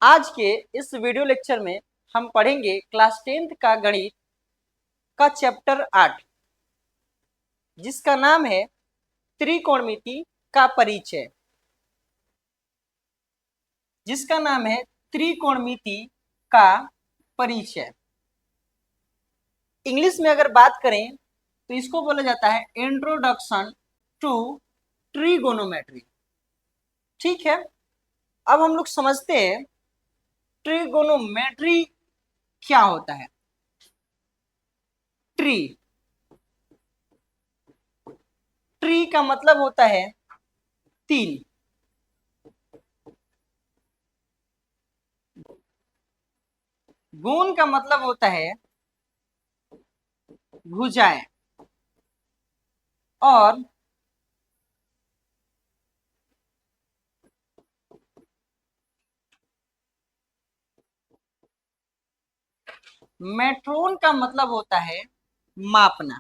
आज के इस वीडियो लेक्चर में हम पढ़ेंगे क्लास 10th का गणित का चैप्टर 8 जिसका नाम है त्रिकोणमिति का परिचय। जिसका नाम है त्रिकोणमिति का परिचय। इंग्लिश में अगर बात करें तो इसको बोला जाता है इंट्रोडक्शन टू ट्रिगोनोमेट्री। ठीक है, अब हम लोग समझते हैं ट्रिगोनोमेट्री क्या होता है। ट्री ट्री का मतलब होता है तीन। गोन का मतलब होता है भुजाएं। और मेट्रोन का मतलब होता है मापना।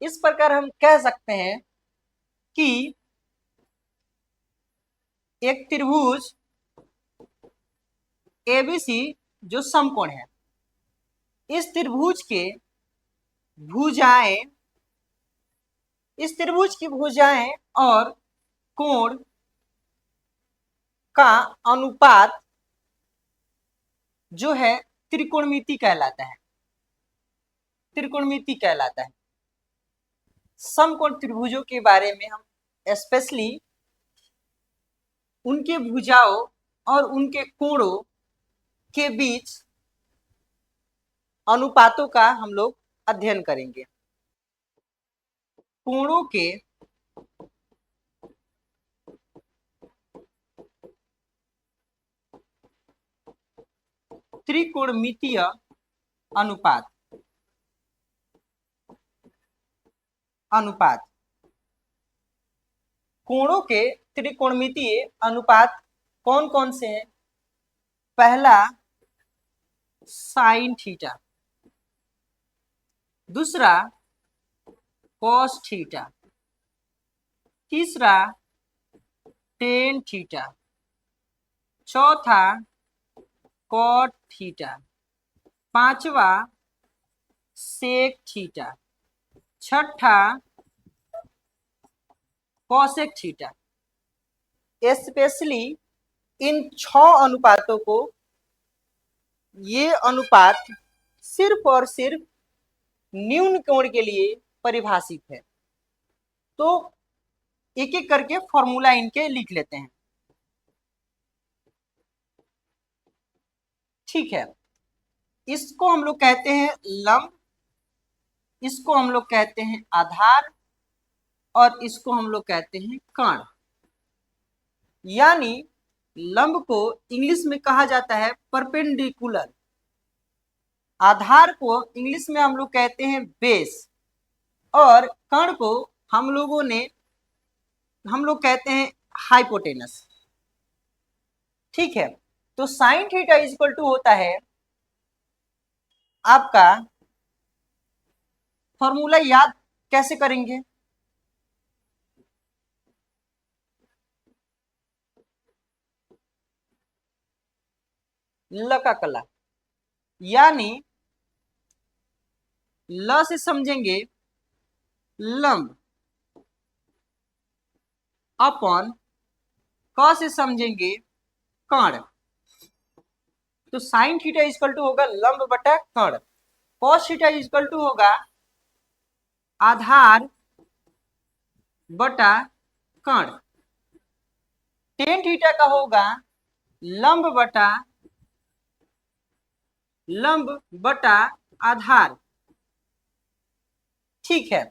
इस प्रकार हम कह सकते हैं कि एक त्रिभुज एबीसी जो समकोण है, इस त्रिभुज के भुजाएं, इस त्रिभुज की भुजाएं और कोण का अनुपात जो है त्रिकोणमिति कहलाता है। त्रिकोणमिति कहलाता है। समकोण त्रिभुजों के बारे में हम स्पेशली उनके भुजाओं और उनके कोणों के बीच अनुपातों का हम लोग अध्ययन करेंगे। कोणों के त्रिकोणमितीय अनुपात कोणों के त्रिकोणमितीय अनुपात कौन कौन से हैं? पहला साइन थीटा, दूसरा कॉस थीटा, तीसरा टेन थीटा, चौथा कॉट थीटा, पांचवा सेक थीटा, छठा कॉसेक थीटा। स्पेशली इन 6 अनुपातों को, ये अनुपात सिर्फ और सिर्फ न्यून कोण के लिए परिभाषित है। तो एक एक करके फॉर्मूला इनके लिख लेते हैं। ठीक है, इसको हम लोग कहते हैं लंब, इसको हम लोग कहते हैं आधार, और इसको हम लोग कहते हैं कर्ण। यानी लंब को इंग्लिश में कहा जाता है परपेंडिकुलर, आधार को इंग्लिश में हम लोग कहते हैं बेस, और कर्ण को हम लोग कहते हैं हाइपोटेनस। ठीक है, तो sine theta is equal to होता है आपका, फॉर्मूला याद कैसे करेंगे? ल का कला, यानी ल से समझेंगे लंब, अपॉन क से समझेंगे कर्ण। तो साइन थीटा इक्वल टू होगा लंब बटा कर्ण, कॉस थीटा इक्वल टू होगा आधार बटा कर्ण, टेन थीटा का होगा लंब बटा आधार। ठीक है,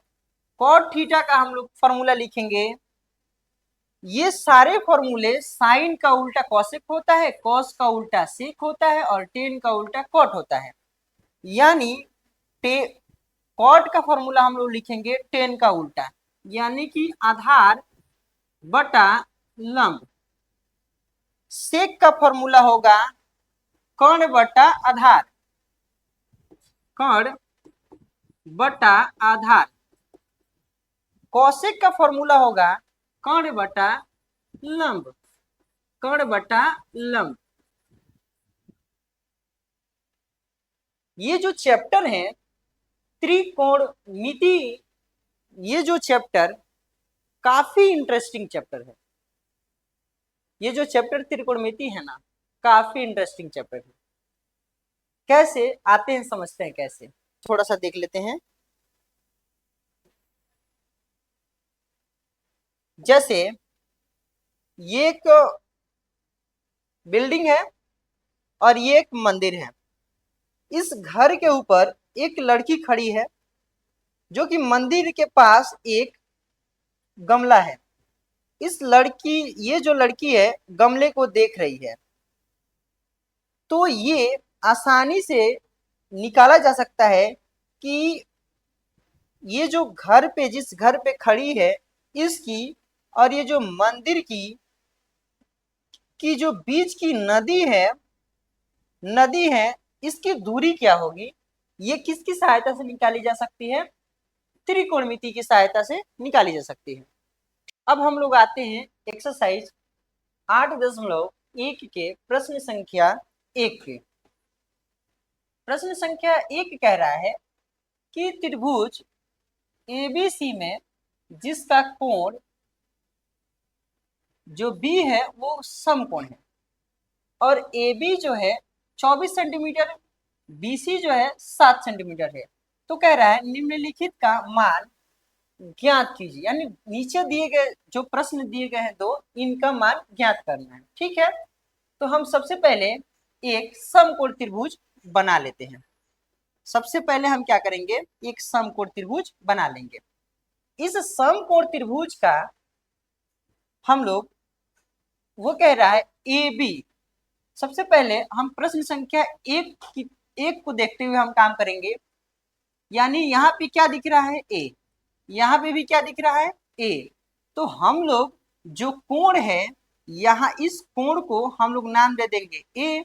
कॉट थीटा का हम लोग फॉर्मूला लिखेंगे। ये सारे फॉर्मूले, साइन का उल्टा कॉसेक होता है, कॉस का उल्टा सेक होता है, और टेन का उल्टा कॉट होता है। यानी कॉट का फॉर्मूला हम लोग लिखेंगे टेन का उल्टा, यानी कि आधार बटा लंब। सेक का फॉर्मूला होगा कर्ण बटा आधार, कर्ण बटा आधार। कॉसेक का फॉर्मूला होगा कर्ण बटा लंब, कण बटा लंब। ये जो चैप्टर है त्रिकोणमिति, ये जो चैप्टर काफी इंटरेस्टिंग चैप्टर है। ये जो चैप्टर त्रिकोणमिति है ना, काफी इंटरेस्टिंग चैप्टर है। कैसे आते हैं समझते हैं कैसे, थोड़ा सा देख लेते हैं। जैसे ये एक बिल्डिंग है और ये एक मंदिर है। इस घर के ऊपर एक लड़की खड़ी है जो कि मंदिर के पास एक गमला है। ये जो लड़की है गमले को देख रही है। तो ये आसानी से निकाला जा सकता है कि ये जो जिस घर पे खड़ी है इसकी और ये जो मंदिर की जो बीच की नदी है इसकी दूरी क्या होगी। ये किसकी सहायता से निकाली जा सकती है, त्रिकोणमिति की सहायता से निकाली जा सकती है। अब हम लोग आते हैं एक्सरसाइज 8.1 के प्रश्न संख्या 1 के। प्रश्न संख्या 1 कह रहा है कि त्रिभुज एबीसी में जिसका कोण जो बी है वो समकोण है और AB जो है 24 सेंटीमीटर, BC जो है 7 सेंटीमीटर है। तो कह रहा है निम्नलिखित का मान ज्ञात कीजिए, यानी नीचे दिए गए जो प्रश्न दिए गए हैं दो, इनका मान ज्ञात करना है। ठीक है, तो हम सबसे पहले एक समकोण त्रिभुज बना लेते हैं। सबसे पहले हम क्या करेंगे, एक समकोण त्रिभुज बना लेंगे। इस समकोण त्रिभुज का हम लोग वो कह रहा है AB। सबसे पहले हम प्रश्न संख्या एक को देखते हुए हम काम करेंगे। यानी यहाँ पे क्या दिख रहा है A, यहाँ पे भी क्या दिख रहा है A। तो हम लोग जो कोण है यहाँ इस कोण को हम लोग नाम दे देंगे A,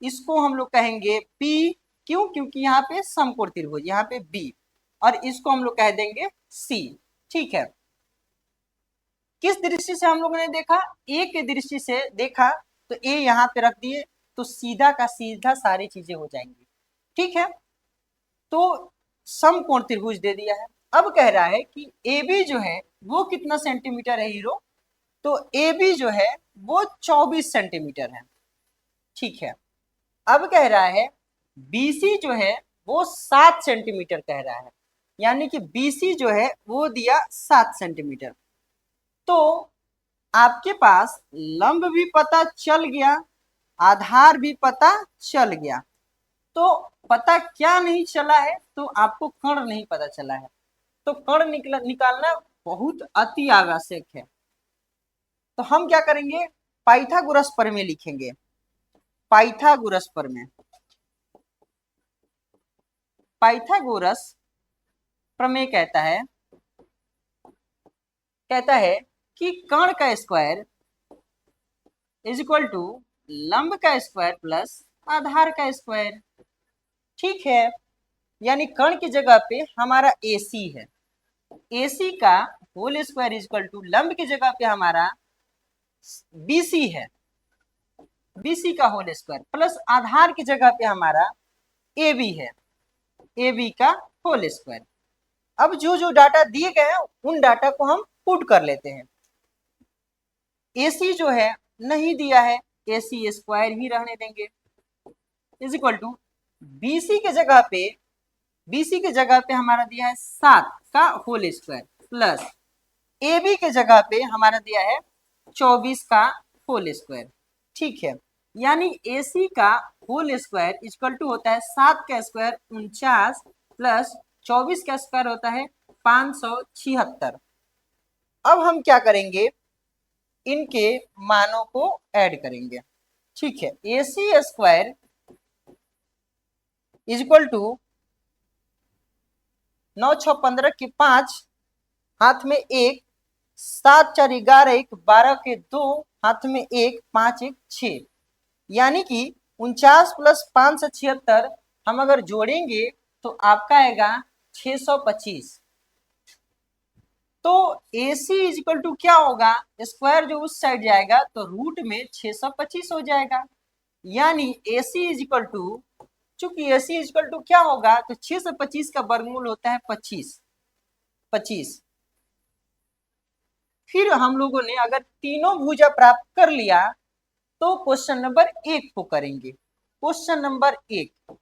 इसको हम लोग कहेंगे P। क्यों, क्योंकि यहाँ पे समकोण त्रिभुज, यहाँ पे B, और इसको हम लोग कह देंगे C। ठीक है, किस दृष्टि से हम लोगों ने देखा, A के दृष्टि से देखा तो A यहाँ पे रख दिए तो सीधा का सीधा सारी चीजें हो जाएंगी। ठीक है, तो समकोण त्रिभुज दे दिया है। अब कह रहा है कि AB जो है वो कितना सेंटीमीटर है हीरो, तो AB जो है वो 24 सेंटीमीटर है। ठीक है, अब कह रहा है BC जो है वो 7 सेंटीमीटर कह रहा है, यानी कि BC जो है वो दिया 7 सेंटीमीटर। तो आपके पास लंब भी पता चल गया, आधार भी पता चल गया। तो पता क्या नहीं चला है, तो आपको कर्ण नहीं पता चला है। तो कर्ण निकालना बहुत अति आवश्यक है। तो हम क्या करेंगे, पाइथागोरस प्रमेय लिखेंगे। पाइथागोरस प्रमेय, पाइथागोरस प्रमेय कहता है कि कर्ण का स्क्वायर इज इक्वल टू लंब का स्क्वायर प्लस आधार का स्क्वायर। ठीक है, यानी कर्ण की जगह पे हमारा AC है, AC का whole square is equal to लंब की जगह पे हमारा BC है, BC का होल स्क्वायर प्लस आधार की जगह पे हमारा AB है, AB का होल स्क्वायर। अब जो जो डाटा दिए गए हैं उन डाटा को हम पुट कर लेते हैं। AC जो है नहीं दिया है, AC स्क्वायर ही रहने देंगे, इज इक्वल टू BC के जगह पे हमारा दिया है 7 का होल स्क्वायर प्लस AB के जगह पे हमारा दिया है 24 का होल स्क्वायर। ठीक है, यानी AC का होल स्क्वायर इक्वल टू होता है 7 का स्क्वायर 49 प्लस 24 का स्क्वायर होता है 576। अब हम क्या करेंगे, इनके मानों को ऐड करेंगे। ठीक है, AC square is equal to 9 6 15 के 5, हाथ में 1, 7 4 11 1 12 के 2, हाथ में 1, 5 1 6, यानी कि 49 प्लस 576 हम अगर जोड़ेंगे तो आपका आएगा 625। तो AC इज इक्वल टू क्या होगा, स्क्वायर जो उस साइड जाएगा तो रूट में 625 हो जाएगा, यानी AC इज इक्वल टू, चूंकि AC इज इक्वल टू क्या होगा, तो 625 का वर्गमूल होता है 25। फिर हम लोगों ने अगर तीनों भुजा प्राप्त कर लिया तो क्वेश्चन नंबर 1 को करेंगे। क्वेश्चन नंबर 1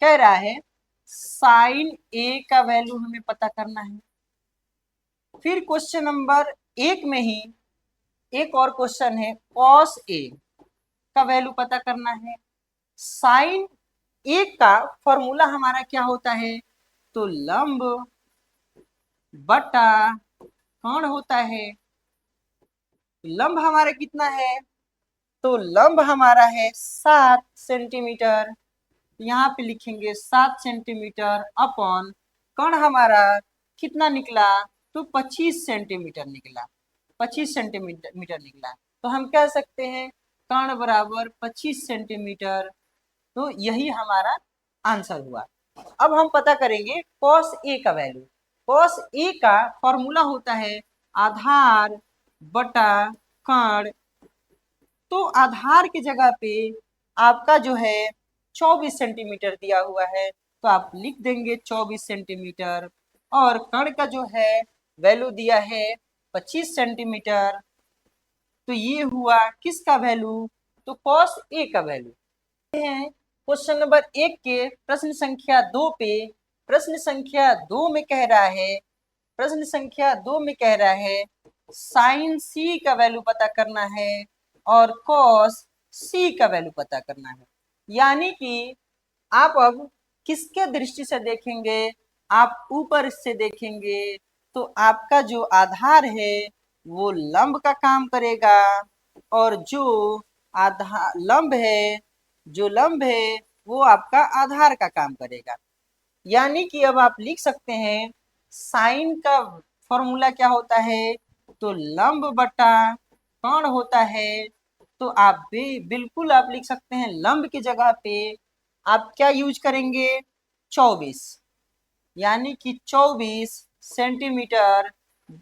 कह रहा है साइन A का वैल्यू हमें पता करना है। फिर क्वेश्चन नंबर 1 में ही एक और क्वेश्चन है कॉस A का वैल्यू पता करना है। साइन A का फॉर्मूला हमारा क्या होता है, तो लंब बटा कोण होता है। लंब हमारा कितना है, तो लंब हमारा है 7 सेंटीमीटर, यहाँ पे लिखेंगे 7 सेंटीमीटर अपॉन कोण हमारा कितना निकला, तो 25 सेंटीमीटर निकला, 25 सेंटीमीटर निकला। तो हम कह सकते हैं कोण बराबर 25 सेंटीमीटर, तो यही हमारा आंसर हुआ। अब हम पता करेंगे कॉस ए का वैल्यू। कॉस ए का फॉर्मूला होता है आधार बटा कोण। तो आधार की जगह पे आपका जो है 24 सेंटीमीटर दिया हुआ है, तो आप लिख देंगे 24 सेंटीमीटर, और कण का जो है वैल्यू दिया है 25 सेंटीमीटर। तो ये हुआ किसका वैल्यू, तो कॉस ए का वैल्यू है। क्वेश्चन नंबर 1 के प्रश्न संख्या 2 पे, प्रश्न संख्या 2 में कह रहा है, प्रश्न संख्या 2 में कह रहा है साइन सी का वैल्यू पता करना है और कॉस सी का वैल्यू पता करना है। यानी कि आप अब किसके दृष्टि से देखेंगे, आप ऊपर से देखेंगे तो आपका जो आधार है वो लंब का काम करेगा, और जो आधार लंब है, जो लंब है वो आपका आधार का काम करेगा। यानी कि अब आप लिख सकते हैं साइन का फॉर्मूला क्या होता है, तो लंब बटा कोण होता है। तो आप भी बिल्कुल आप लिख सकते हैं लंब की जगह पे आप क्या यूज करेंगे, 24, यानी कि 24 सेंटीमीटर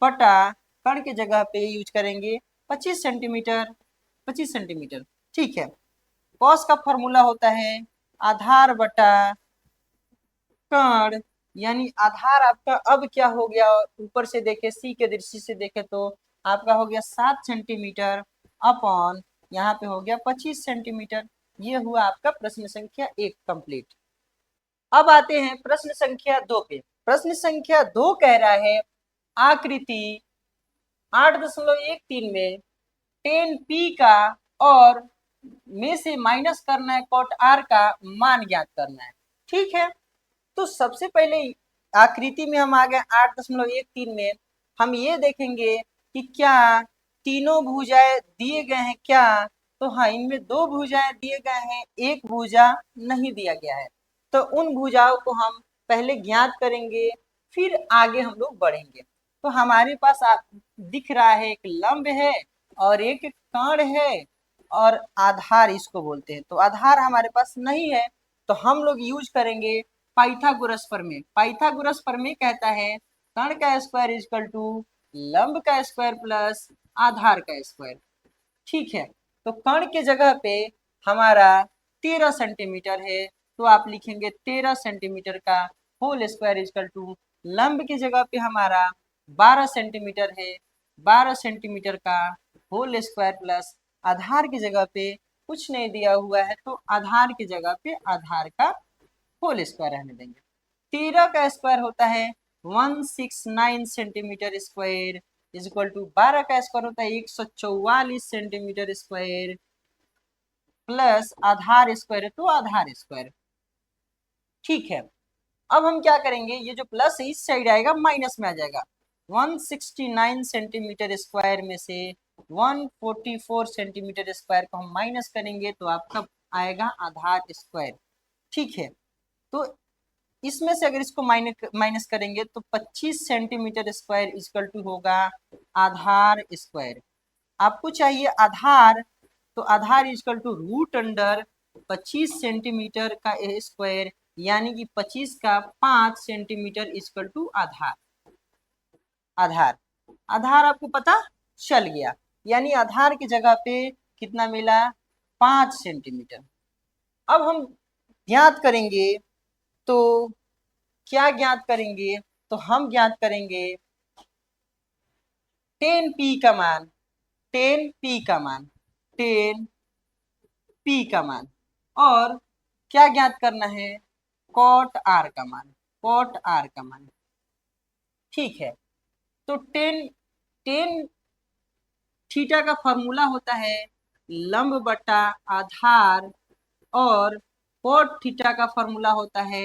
बटा कोण की जगह पे यूज करेंगे 25 सेंटीमीटर, 25 सेंटीमीटर। ठीक है। कॉस का फॉर्मूला होता है आधार बटा कोण, यानी आधार आपका अब क्या हो गया, ऊपर से देखे सी के दृष्टि से देखे तो आपका हो गया 7 सेंटीमीटर अपॉन यहाँ पे हो गया 25 सेंटीमीटर। ये हुआ आपका प्रश्न संख्या 1 कंप्लीट। अब आते हैं प्रश्न संख्या 2 पे। प्रश्न संख्या 2 कह रहा है आकृति 8.13 में 10p का और में से माइनस करना है cot r का मान ज्ञात करना है। ठीक है, तो सबसे पहले आकृति में हम आ गए 8.13 में, हम ये देखेंगे कि क्या तीनों भुजाएं दिए गए हैं क्या, तो हाँ इनमें 2 भुजाएं दिए गए हैं, एक भुजा नहीं दिया गया है। तो उन भुजाओं को हम पहले ज्ञात करेंगे, फिर आगे हम लोग बढ़ेंगे। तो हमारे पास दिख रहा है एक लंब है और एक कोण है और आधार इसको बोलते हैं। तो आधार हमारे पास नहीं है, तो हम लोग यूज करेंगे पाइथागोरस प्रमेय। पाइथागोरस प्रमेय कहता है कोण का स्क्वायर इक्वल टू लंब का स्क्वायर प्लस आधार का स्क्वायर। ठीक है, तो कोण के जगह पे हमारा 13 सेंटीमीटर है, तो आप लिखेंगे 13 सेंटीमीटर का होल स्क्वायर इक्वल टू लंब की जगह पे हमारा 12 सेंटीमीटर है, 12 सेंटीमीटर का होल स्क्वायर प्लस आधार की जगह पे कुछ नहीं दिया हुआ है, तो आधार की जगह पे आधार का होल स्क्वायर रहने देंगे। 13 का स्क्वायर होता है 169 centimetre square is equal to 12 का स्क्वायर होता है 144 सेंटीमीटर स्क्वायर प्लस आधार स्क्वायर तो आधार स्क्वायर। ठीक है, अब हम क्या करेंगे, ये जो प्लस इस साइड आएगा माइनस में आ जाएगा। 169 सेंटीमीटर स्क्वायर में से 144 सेंटीमीटर स्क्वायर को हम माइनस करेंगे तो आपका आएगा आधार स्क्वायर। ठीक है, तो इसमें से अगर इसको माइनस करेंगे तो 25 सेंटीमीटर स्क्वायर इक्वल टू होगा आधार स्क्वायर। आपको चाहिए आधार, तो आधार equal to root under 25 centimetre का स्क्वायर, यानी कि 25 का 5 सेंटीमीटर इक्वल टू आधार। आधार आधार आपको पता चल गया, यानी आधार की जगह पे कितना मिला, 5 सेंटीमीटर। अब हम ज्ञात करेंगे, तो क्या ज्ञात करेंगे, तो हम ज्ञात करेंगे 10p का मान, 10p का मान, 10p का मान, और क्या ज्ञात करना है, कॉट आर का मान, कॉट आर का मान। ठीक है, तो टेन थीटा का फॉर्मूला होता है लंब बटा आधार, और कॉट थीटा का फॉर्मूला होता है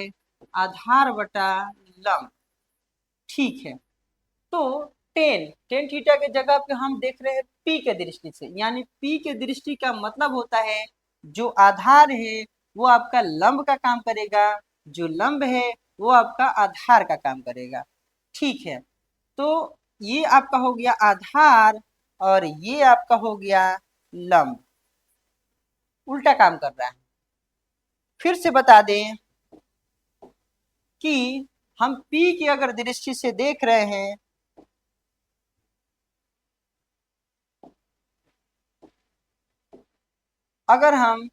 आधार बटा लंब। ठीक है, तो टेन टेन थीटा के जगह पे हम देख रहे हैं पी के दृष्टि से, यानी पी के दृष्टि का मतलब होता है जो आधार है वो आपका लंब का काम करेगा, जो लंब है वो आपका आधार का काम करेगा। ठीक है, तो ये आपका हो गया आधार और ये आपका हो गया लंब, उल्टा काम कर रहा है। फिर से बता दें कि हम P की अगर दृष्टि से देख रहे हैं, अगर हम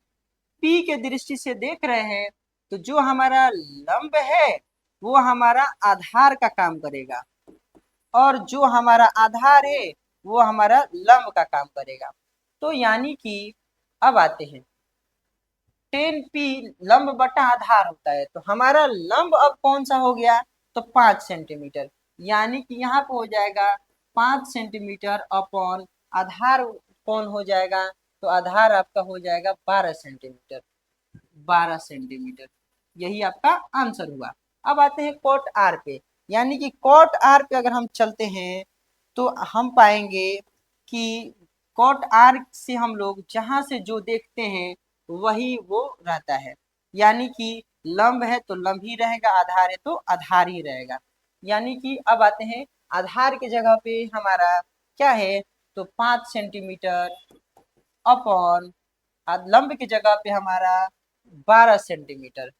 P के दृष्टि से देख रहे हैं तो जो हमारा लंब है वो हमारा आधार का काम करेगा, और जो हमारा आधार है वो हमारा लंब का काम करेगा। तो यानी कि अब आते हैं 10p लंब बटा आधार होता है, तो हमारा लंब अब कौन सा हो गया, तो 5 सेंटीमीटर, यानी कि यहाँ पे हो जाएगा 5 सेंटीमीटर अपॉन आधार कौन हो जाएगा, तो आधार आपका हो जाएगा 12 सेंटीमीटर, 12 सेंटीमीटर। यही आपका आंसर हुआ। अब आते हैं कॉट आर पे, यानी कि कॉट आर पे अगर हम चलते हैं तो हम पाएंगे कि कॉट आर से हम लोग जहां से जो देखते हैं वही वो रहता है, यानी कि लंब है तो लंब ही रहेगा, आधार है तो आधार ही रहेगा। यानी कि अब आते हैं आधार की जगह पे हमारा क्या है, तो 5 सेंटीमीटर अपॉन लंब की जगह पे हमारा 12 सेंटीमीटर,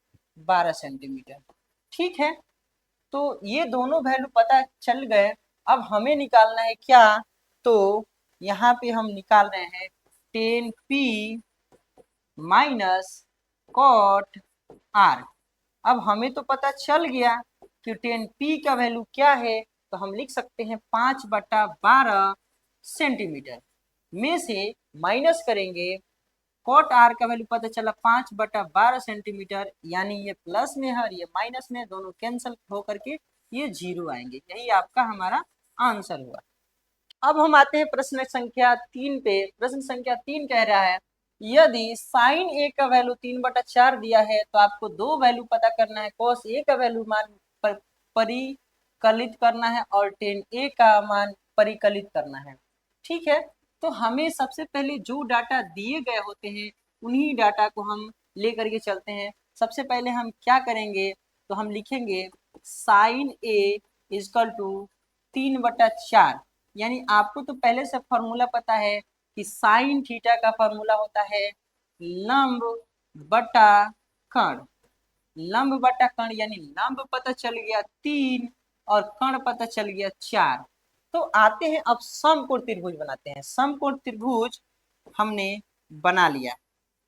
12 सेंटीमीटर। ठीक है, तो ये दोनों वैल्यू पता चल गए। अब हमें निकालना है क्या, तो यहाँ पे हम निकाल रहे हैं 10p माइनस कॉट आर। अब हमें तो पता चल गया कि 10p का वैल्यू क्या है, तो हम लिख सकते हैं 5/12 सेंटीमीटर में से माइनस करेंगे कॉट आर का वैल्यू पता चला 5/12 सेंटीमीटर, यानी ये प्लस में है और ये माइनस में, दोनों कैंसिल होकर के ये जीरो आएंगे। यही आपका हमारा आंसर हुआ। अब हम आते हैं प्रश्न संख्या 3 पे। प्रश्न संख्या 3 कह रहा है यदि साइन ए का वैल्यू 3/4 दिया है तो आपको दो वैल्यू पता करना है, कॉस ए का वैल्यू मान परिकलित करना है और टेन ए का मान परिकलित करना है। ठीक है, तो हमें सबसे पहले जो डाटा दिए गए होते हैं उन्हीं डाटा को हम लेकर के चलते हैं। सबसे पहले हम क्या करेंगे, तो हम लिखेंगे साइन ए इजकल टू 3/4, यानी आपको तो पहले से फॉर्मूला पता है कि साइन थीटा का फॉर्मूला होता है लंब बटा कर्ण, लंब बटा कर्ण, यानी लंब पता चल गया 3 और कर्ण पता चल गया 4। तो आते हैं अब समकोण त्रिभुज बनाते हैं। समकोण त्रिभुज हमने बना लिया।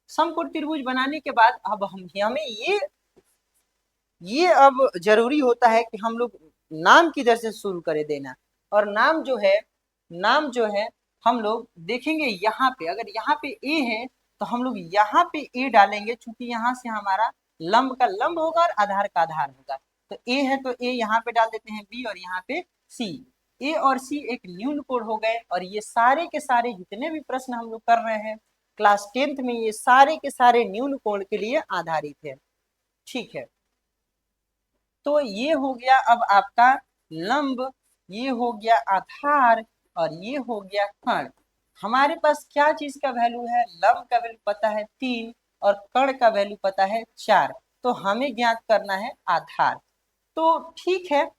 समकोण त्रिभुज बनाने के बाद अब हमें ये अब जरूरी होता है कि हम लोग नाम किधर से शुरू करें देना, और नाम जो है हम लोग देखेंगे यहाँ पे, अगर यहाँ पे ए है तो हम लोग यहाँ पे ए डालेंगे, चूंकि यहाँ से हमारा लंब का लंब होगा और आधार का आधार होगा। तो ए है तो ए यहाँ पे डाल देते हैं बी, और यहाँ पे सी। ए और सी एक न्यून कोण हो गए, और ये सारे के सारे जितने भी प्रश्न हम लोग कर रहे हैं क्लास 10th में, ये सारे के सारे न्यून कोण के लिए आधारित है। ठीक है, तो ये हो गया अब आपका लंब, ये हो गया आधार, और ये हो गया कर्ण। हमारे पास क्या चीज का वैल्यू है, लंब का वैल्यू पता है 3 और कर्ण का वैल्यू पता है 4, तो हमें ज्ञात करना है आधार। तो ठीक है,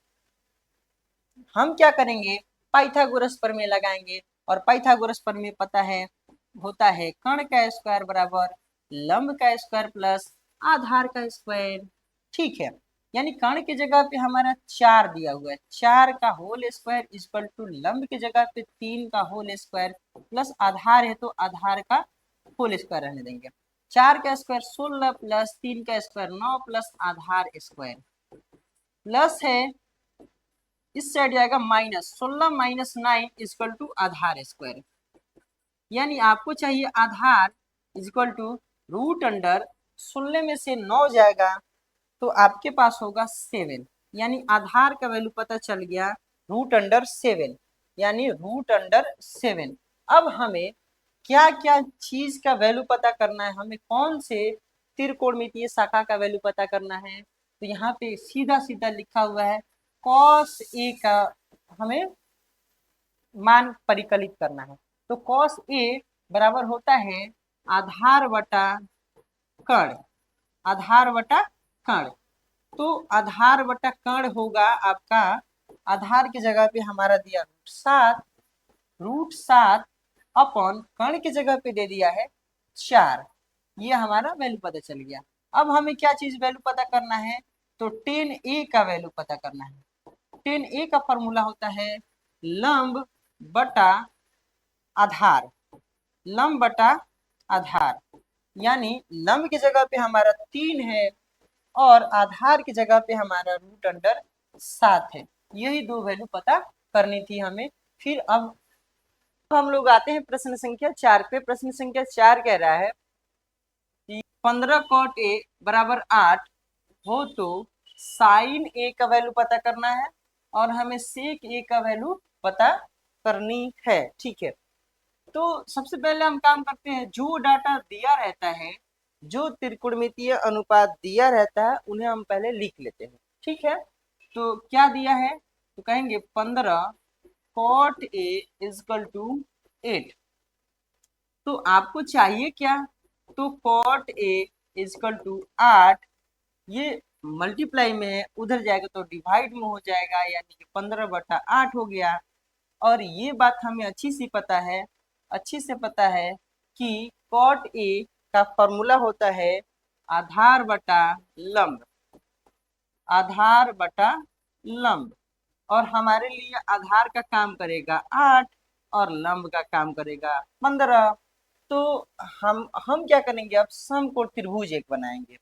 हम क्या करेंगे, पाइथागोरस प्रमेय लगाएंगे, और पाइथागोरस प्रमेय पता है होता है कर्ण का स्क्वायर बराबर लंब का स्क्वायर प्लस आधार का स्क्वायर। ठीक है, यानी कर्ण की जगह पे हमारा 4 दिया हुआ है, 4 का होल स्क्वायर इक्वल टू लंब की जगह पे 3 का होल स्क्वायर प्लस आधार है तो आधार का होल स्क्वायर रहने देंगे। 4 का स्क्वायर 16 प्लस 3 का स्क्वायर 9 प्लस आधार स्क्वायर प्लस है इस साइड जाएगा माइनस 16 माइनस 9 इक्वल टू आधार स्क्वायर। यानी आपको चाहिए आधार इक्वल टू रूट अंडर 16 में से 9 जाएगा तो आपके पास होगा 7। यानी आधार का वैल्यू पता चल गया रूट अंडर 7, यानी रूट अंडर 7। अब हमें क्या क्या चीज का वैल्यू पता करना है, हमें कौन से त्रिकोणमितीय शाखा का वैल्यू पता करना है। तो यहाँ पे सीधा सीधा लिखा हुआ है कॉस ए का हमें मान परिकलित करना है। तो कॉस ए बराबर होता है आधार बटा कर्ण, आधार बटा कर्ण। तो आधार बटा कर्ण होगा आपका, आधार की जगह पे हमारा दिया रूट सात अपॉन कर्ण की जगह पे दे दिया है 4। ये हमारा वैल्यू पता चल गया। अब हमें क्या चीज वैल्यू पता करना है, तो 10a का वैल्यू पता करना है। 10a का फॉर्मूला होता है लंब बटा आधार, लंब बटा आधार। यानी लंब की जगह पे हमारा 3 है और आधार की जगह पे हमारा रूट अंडर 7 है। यही दो वैल्यू पता करनी थी हमें। फिर अब हम लोग आते हैं प्रश्न संख्या 4 पे। प्रश्न संख्या 4 कह रहा है कि 15 कॉट ए बराबर 8 हो तो साइन ए का वैल्यू पता करना है और हमें सेक ए का वैल्यू पता करनी है। ठीक है, तो सबसे पहले हम काम करते हैं, जो डाटा दिया रहता है, जो त्रिकोणमितीय अनुपात दिया रहता है उन्हें हम पहले लिख लेते हैं। ठीक है, तो क्या दिया है, तो कहेंगे 15 कॉट ए इजकल टू 8। तो आपको चाहिए क्या, तो कॉट ए इजकल टू 8, ये मल्टीप्लाई में है, उधर जाएगा तो डिवाइड में हो जाएगा, यानी कि 15/8 हो गया। और ये बात हमें अच्छी से पता है कि कॉट ए का फॉर्मूला होता है आधार बटा लंब, आधार बटा लंब। और हमारे लिए आधार का काम करेगा 8 और लंब का काम करेगा 15। तो हम क्या करेंगे, अब समकोण त्रिभुज एक बनाएंगे।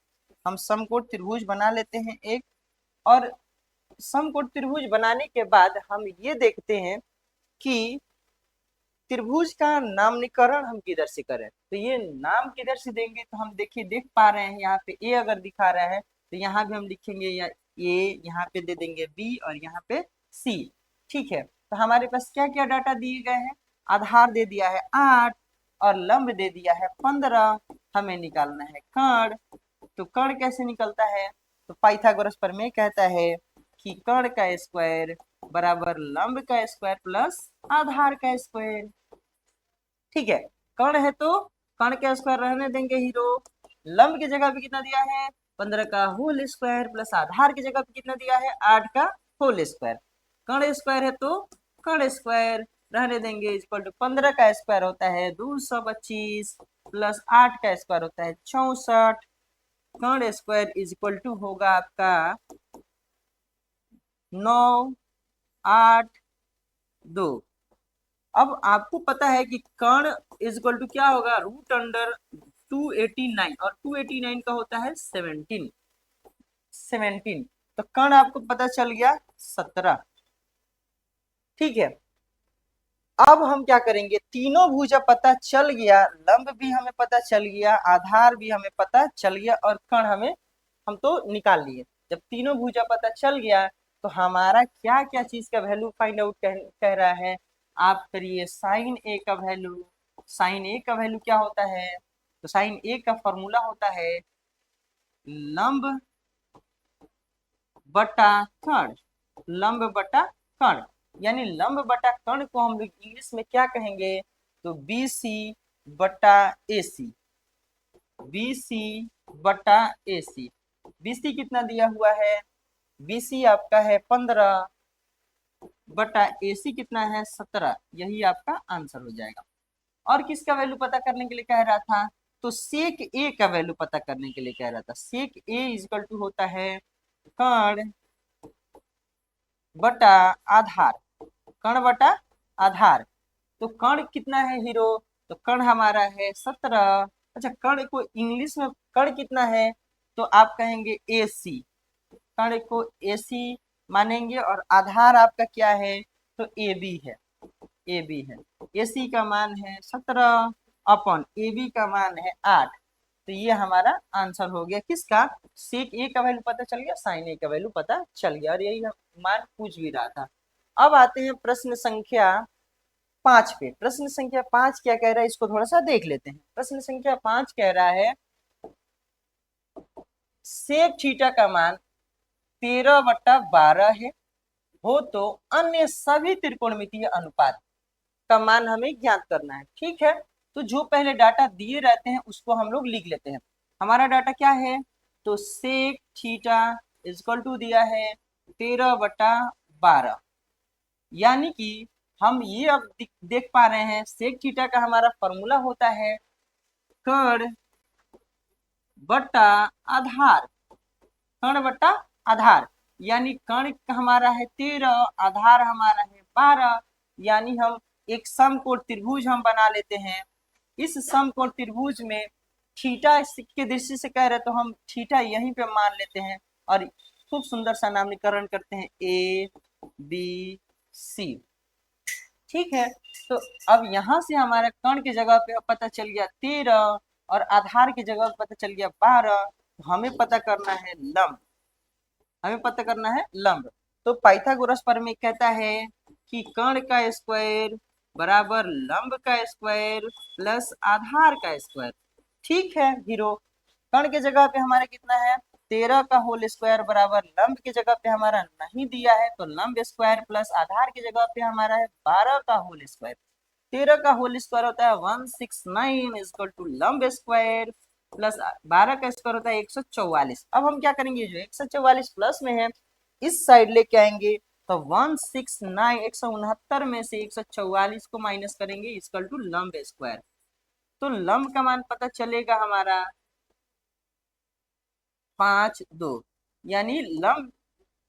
हम समकोण त्रिभुज बना लेते हैं एक, और समकोण त्रिभुज बनाने के बाद हम ये देखते हैं कि त्रिभुज का नामकरण हम किधर से करें। तो ये नाम किधर से देंगे, तो हम देखिए देख पा रहे हैं यहाँ पे ए अगर दिखा रहा है तो यहाँ भी हम लिखेंगे या ए, यहाँ पे दे देंगे बी और यहाँ पे सी। ठीक है, तो हमारे पास क्या क्या डाटा दिए गए हैं, आधार दे दिया है 8 और लंब दे दिया है 15। हमें निकालना है कर्ण। तो कर्ण कैसे निकलता है, तो पाइथागोरस प्रमेय कहता है कि कर्ण का स्क्वायर बराबर लंब का स्क्वायर प्लस आधार का स्क्वायर। ठीक है, कर्ण है तो कर्ण का स्क्वायर रहने देंगे हीरो। लंब की जगह पे कितना दिया है, 15 का होल स्क्वायर प्लस आधार की जगह पे कितना दिया है, 8 का होल स्क्वायर। कर्ण स्क्वायर है तो कर्ण स्क्वायर रहने देंगे इक्वल टू 15 का स्क्वायर होता है 225 प्लस 8 का स्क्वायर होता है 64। कर्ण स्क्वायर इज इक्वल टू होगा आपका 9 8 2। अब आपको पता है कि कर्ण इज इक्वल टू क्या होगा, रूट अंडर 289 और 289 का होता है 17। तो कर्ण आपको पता चल गया 17। ठीक है, अब हम क्या करेंगे, तीनों भुजा पता चल गया, लंब भी हमें पता चल गया, आधार भी हमें पता चल गया और कर्ण हम तो निकाल लिए। जब तीनों भुजा पता चल गया तो हमारा क्या क्या चीज का वैल्यू फाइंड आउट कह रहा है, आप करिए साइन ए का वैल्यू। साइन ए का वैल्यू क्या होता है, तो साइन ए का फॉर्मूला होता है लंब बटा कर्ण, लंब बटा कर्ण। यानी लंब बटा कर्ण को हम लोग इंग्लिश में क्या कहेंगे, तो BC बटा AC, BC बटा AC। BC कितना दिया हुआ है, BC आपका है 15 बटा AC कितना है 17। यही आपका आंसर हो जाएगा। और किसका वैल्यू पता करने के लिए कह रहा था, तो सेक ए का वैल्यू पता करने के लिए कह रहा था। सेक ए इक्वल टू होता है कण बटा आधार, कण बटा आधार। तो कण कितना है हीरो? तो कण हमारा है 17। अच्छा, कण को इंग्लिश में कण कितना है? तो आप कहेंगे AC, कण को AC मानेंगे। और आधार आपका क्या है? तो AB है, AB है। AC का मान है 17 अपन AB का मान है 8। तो ये हमारा आंसर हो गया किसका? सेक A का वैल्यू पता चल गया, साइन A का वैल्यू पता चल गया, और यही मान पूछ भी रहा था। अब आते हैं प्रश्न संख्या 5 पे। प्रश्न संख्या 5 क्या कह रहा है, इसको थोड़ा सा देख लेते हैं। प्रश्न संख्या 5 कह रहा है सेक थीटा का मान 13/12 है, हो तो अन्य सभी त्रिकोणमितीय अनुपात का मान हमें ज्ञात करना है। ठीक है, तो जो पहले डाटा दिए रहते हैं उसको हम लोग लिख लेते हैं। हमारा डाटा क्या है? तो सेक थीटा इक्वल टू दिया है 13/12, यानी कि हम ये अब देख पा रहे हैं सेक थीटा का हमारा फॉर्मूला होता है कण बटा आधार, कण बटा आधार। यानी कण हमारा है 13, आधार हमारा है 12। यानी हम एक समकोण त्रिभुज हम बना लेते हैं। इस समकोण त्रिभुज में थीटा की दृष्टि से कह रहे तो हम थीटा यहीं पे मान लेते हैं, और खूब सुंदर सा नामकरण करते हैं ABC। ठीक है, तो अब यहाँ से हमारे कण की जगह पे पता चल गया 13, और आधार की जगह पता चल गया 12। तो हमें पता करना है लंब, हमें पता करना है लंब। तो पाइथागोरस प्रमेय कहता है कि कण का स्क्वायर बराबर लंब का स्क्वायर प्लस आधार का स्क्वायर। ठीक है हीरो, कण के जगह पे हमारे कितना है? 13 का होल स्क्वायर बराबर लंब की जगह पे हमारा नहीं दिया है, तो लंब स्क्वायर प्लस आधार की जगह पे हमारा है 12 का होल स्क्वायर। 13 का होल स्क्वायर होता है 169 इक्वल टू लंब स्क्वायर प्लस 12 का स्क्वायर होता है 144। अब हम क्या करेंगे, जो 144 प्लस में है इस साइड लेके आएंगे, तो 169 169 में से 144 को माइनस करेंगे इक्वल टू लंब स्क्वायर। तो लंब का मान पता चलेगा हमारा 5/2, यानी लंब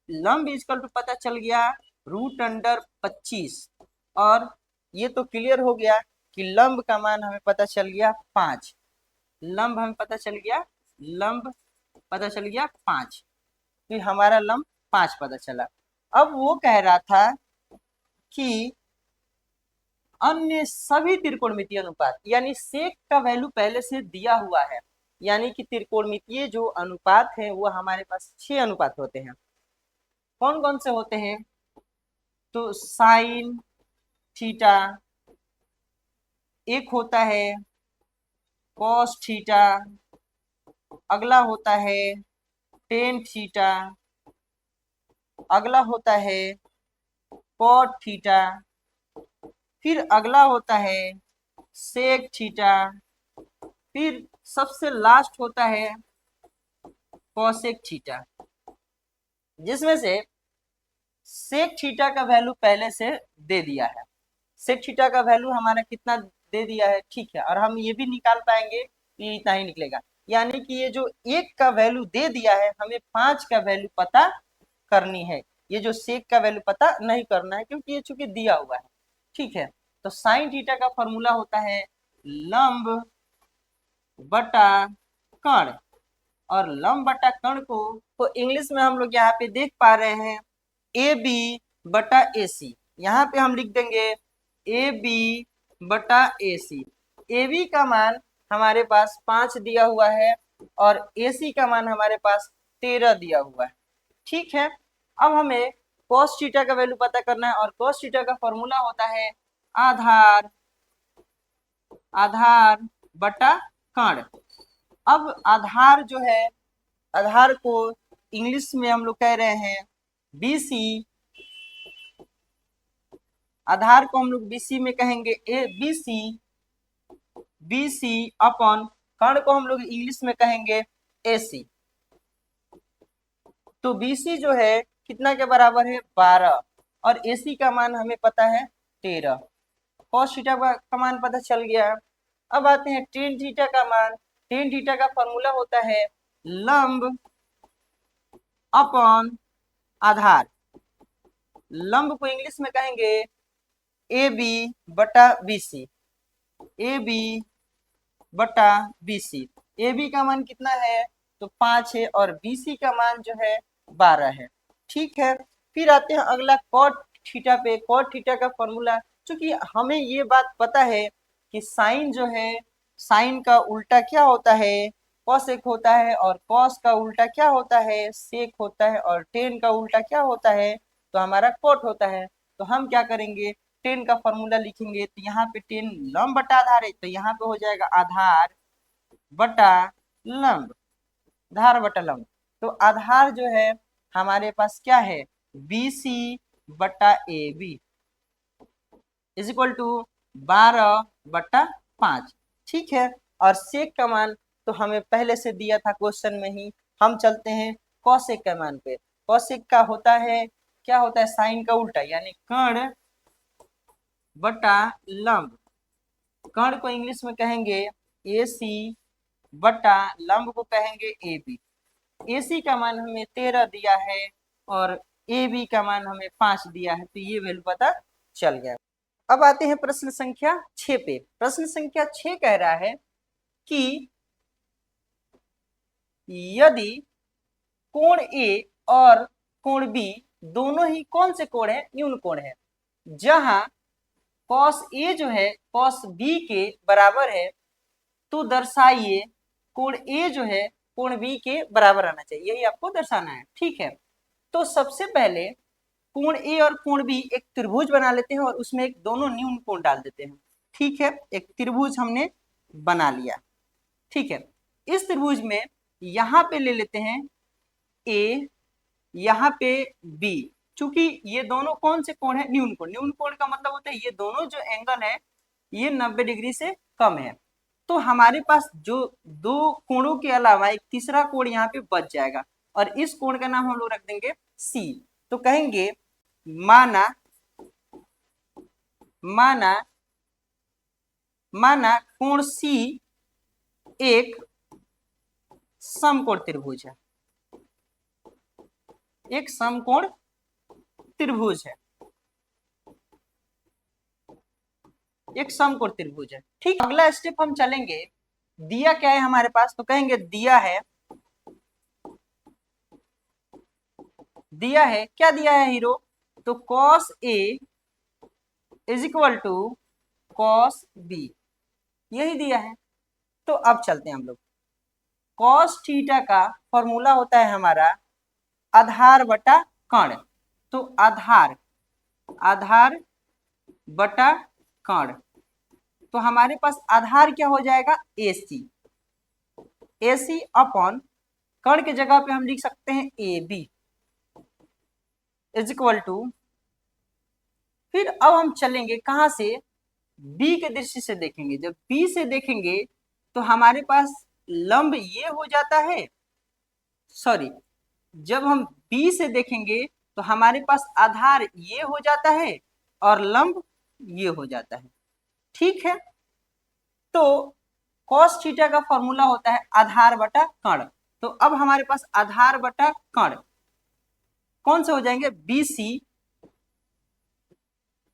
लंब इक्वल टू पता चल गया √25। और ये तो क्लियर हो गया कि लंब का मान हमें पता चल गया 5। लंब हमें पता चल गया, लंब पता चल गया 5, तो हमारा लंब 5 पता चला। अब वो कह रहा था कि अन्य सभी त्रिकोणमितीय अनुपात, यानी सेक का वैल्यू पहले से दिया हुआ है, यानी कि त्रिकोणमितीय जो अनुपात है वो हमारे पास 6 अनुपात होते हैं। कौन कौन से होते हैं? तो साइन थीटा एक होता है, कॉस थीटा अगला होता है, टेन थीटा अगला होता है, कॉट थीटा फिर अगला होता है सेक थीटा, फिर सबसे लास्ट होता है कॉसेक थीटा, जिसमें से सेक थीटा का वैल्यू पहले से दे दिया है। सेक थीटा का वैल्यू हमारा कितना दे दिया है, ठीक है, और हम ये भी निकाल पाएंगे कि इतना ही निकलेगा। यानी कि ये जो 1 का वैल्यू दे दिया है, हमें 5 का वैल्यू पता करनी है। ये जो सेक का वैल्यू पता नहीं करना है, क्योंकि ये चूंकि दिया हुआ है। ठीक है, तो साइन थीटा का फॉर्मूला होता है लंब बटा कण, और लंब बटा कण को तो इंग्लिश में हम लोग यहाँ पे देख पा रहे हैं AB/AC। यहाँ पे हम लिख देंगे AB/AC। AB का मान हमारे पास 5 दिया हुआ है, और AC का मान हमारे पास 13 दिया हुआ है। ठीक है, अब हमें cos थीटा का वैल्यू पता करना है, और cos थीटा का फॉर्मूला होता है आधार आधार बटा कण। अब आधार जो है, आधार को इंग्लिश में हम लोग कह रहे हैं BC। आधार को हम लोग BC में कहेंगे BC अपॉन कण को हम लोग इंग्लिश में कहेंगे AC। तो BC जो है कितना के बराबर है 12, और AC का मान हमें पता है 13। cos थीटा का मान पता चल गया। अब आते हैं टेन थीटा का मान। टेन थीटा का फॉर्मूला होता है लंब अपॉन आधार, लंब को इंग्लिश में कहेंगे ए बी बटा बी सी, ए बी बटा बी सी। ए बी का मान कितना है तो 5 है और बी सी का मान जो है 12 है। ठीक है, फिर आते हैं अगला कॉट थीटा पे। कॉट थीटा का फॉर्मूला, चूंकि हमें ये बात पता है कि साइन जो है, साइन का उल्टा क्या होता है, कॉसेक होता है, और कॉस का उल्टा क्या होता है, सेक होता है, और टेन का उल्टा क्या होता है तो हमारा कॉट होता है। तो हम क्या करेंगे, टेन का फॉर्मूला लिखेंगे। तो यहाँ पे टेन लंब बटा आधार है, तो यहाँ पे हो जाएगा आधार बटा लंब, आधार बटा लंब। तो आधार जो है हमारे पास क्या है, बी सी बटा A B is equal to 12/5। ठीक है, और सेक का मान तो हमें पहले से दिया था क्वेश्चन में ही। हम चलते हैं कॉसेक का मान पे। कॉसेक का होता है, क्या होता है, साइन का उल्टा, यानी कर्ण बटा लंब। कर्ण को इंग्लिश में कहेंगे ए सी बटा लंब को कहेंगे ए बी। ए सी का मान हमें 13 दिया है और ए बी का मान हमें 5 दिया है, तो ये वैल्यू पता चल गया। अब आते हैं प्रश्न संख्या 6 पे। प्रश्न संख्या 6 कह रहा है कि यदि कोण ए और कोण बी दोनों ही कौन से कोण है, न्यून कोण है, जहां कॉस ए जो है कॉस बी के बराबर है, तो दर्शाइए कोण ए जो है कोण बी के बराबर आना चाहिए, यही आपको दर्शाना है। ठीक है, तो सबसे पहले कोण ए और कोण बी एक त्रिभुज बना लेते हैं और उसमें एक दोनों न्यून कोण डाल देते हैं। ठीक है, एक त्रिभुज हमने बना लिया। ठीक है, इस त्रिभुज में यहाँ पे ले लेते हैं ए, यहाँ पे बी। चूंकि ये दोनों कौन से कोण है, न्यून कोण। न्यून कोण का मतलब होता है ये दोनों जो एंगल है ये 90 डिग्री से कम है। तो हमारे पास जो दो कोणों के अलावा एक तीसरा कोण यहाँ पे बच जाएगा, और इस कोण का नाम हम लोग रख देंगे सी। तो कहेंगे माना माना माना कोण सी एक समकोण त्रिभुज है, एक समकोण त्रिभुज है, एक समकोण त्रिभुज है। ठीक, अगला स्टेप हम चलेंगे। दिया क्या है हमारे पास, तो कहेंगे दिया है, दिया है क्या दिया है हीरो, तो cos A is equal to cos B, यही दिया है। तो अब चलते हैं हम लोग। cos थीटा का फॉर्मूला होता है हमारा आधार बटा कर्ण। तो आधार, आधार बटा कर्ण, तो हमारे पास आधार क्या हो जाएगा, AC। AC अपॉन कर्ण की जगह पे हम लिख सकते हैं AB इज इक्वल टू, फिर अब हम चलेंगे कहां से, बी के दृष्टि से देखेंगे। जब बी से देखेंगे तो हमारे पास लंब ये हो जाता है, सॉरी, जब हम बी से देखेंगे तो हमारे पास आधार ये हो जाता है और लंब ये हो जाता है। ठीक है, तो cos थीटा का फॉर्मूला होता है आधार बटा कर्ण। तो अब हमारे पास आधार बटा कर्ण कौन से हो जाएंगे, B C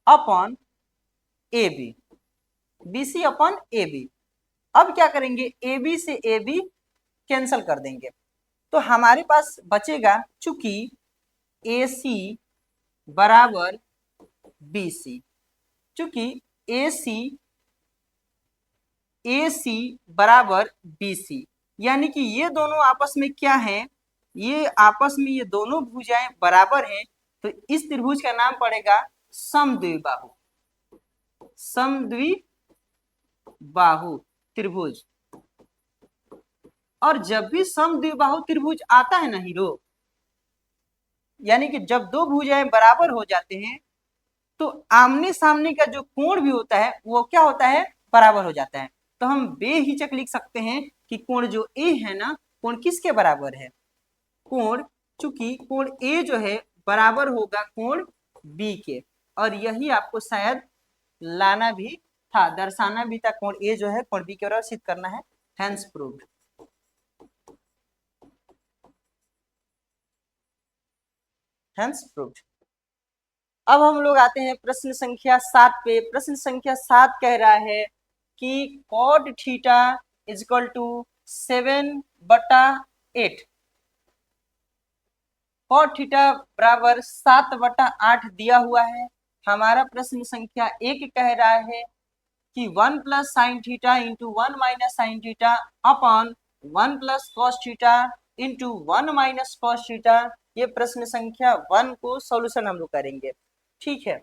upon A B, B C upon A B. अब क्या करेंगे, ए बी से ए बी कैंसल कर देंगे, तो हमारे पास बचेगा, चूंकि ए सी बराबर बी सी, चूंकि ए सी बराबर बी सी, यानी कि ये दोनों आपस में क्या है, ये आपस में ये दोनों भुजाएं बराबर हैं, तो इस त्रिभुज का नाम पड़ेगा समद्विबाहु, समद्विबाहु त्रिभुज। और जब भी समद्विबाहु त्रिभुज आता है ना हीरो, यानी कि जब दो भुजाएं बराबर हो जाते हैं तो आमने सामने का जो कोण भी होता है वो क्या होता है, बराबर हो जाता है। तो हम बेहिचक लिख सकते हैं कि कोण जो ए है ना, कोण किसके बराबर है, कोण, चूंकि कोण ए जो है बराबर होगा कोण बी के, और यही आपको शायद लाना भी था, दर्शाना भी था, कोण ए जो है कोण बी के बराबर सिद्ध करना है। Hence proved. Hence proved. अब हम लोग आते हैं प्रश्न संख्या 7 पे। प्रश्न संख्या 7 कह रहा है कि cot theta is equal to 7/8। Cot theta बराबर 7/8 दिया हुआ है। हमारा प्रश्न संख्या 1 कह रहा है कि 1 plus sine theta into 1 minus sine theta upon 1 plus cos theta into 1 minus cos theta. ये प्रश्न संख्या 1 को सॉल्यूशन हम लोग करेंगे। ठीक है,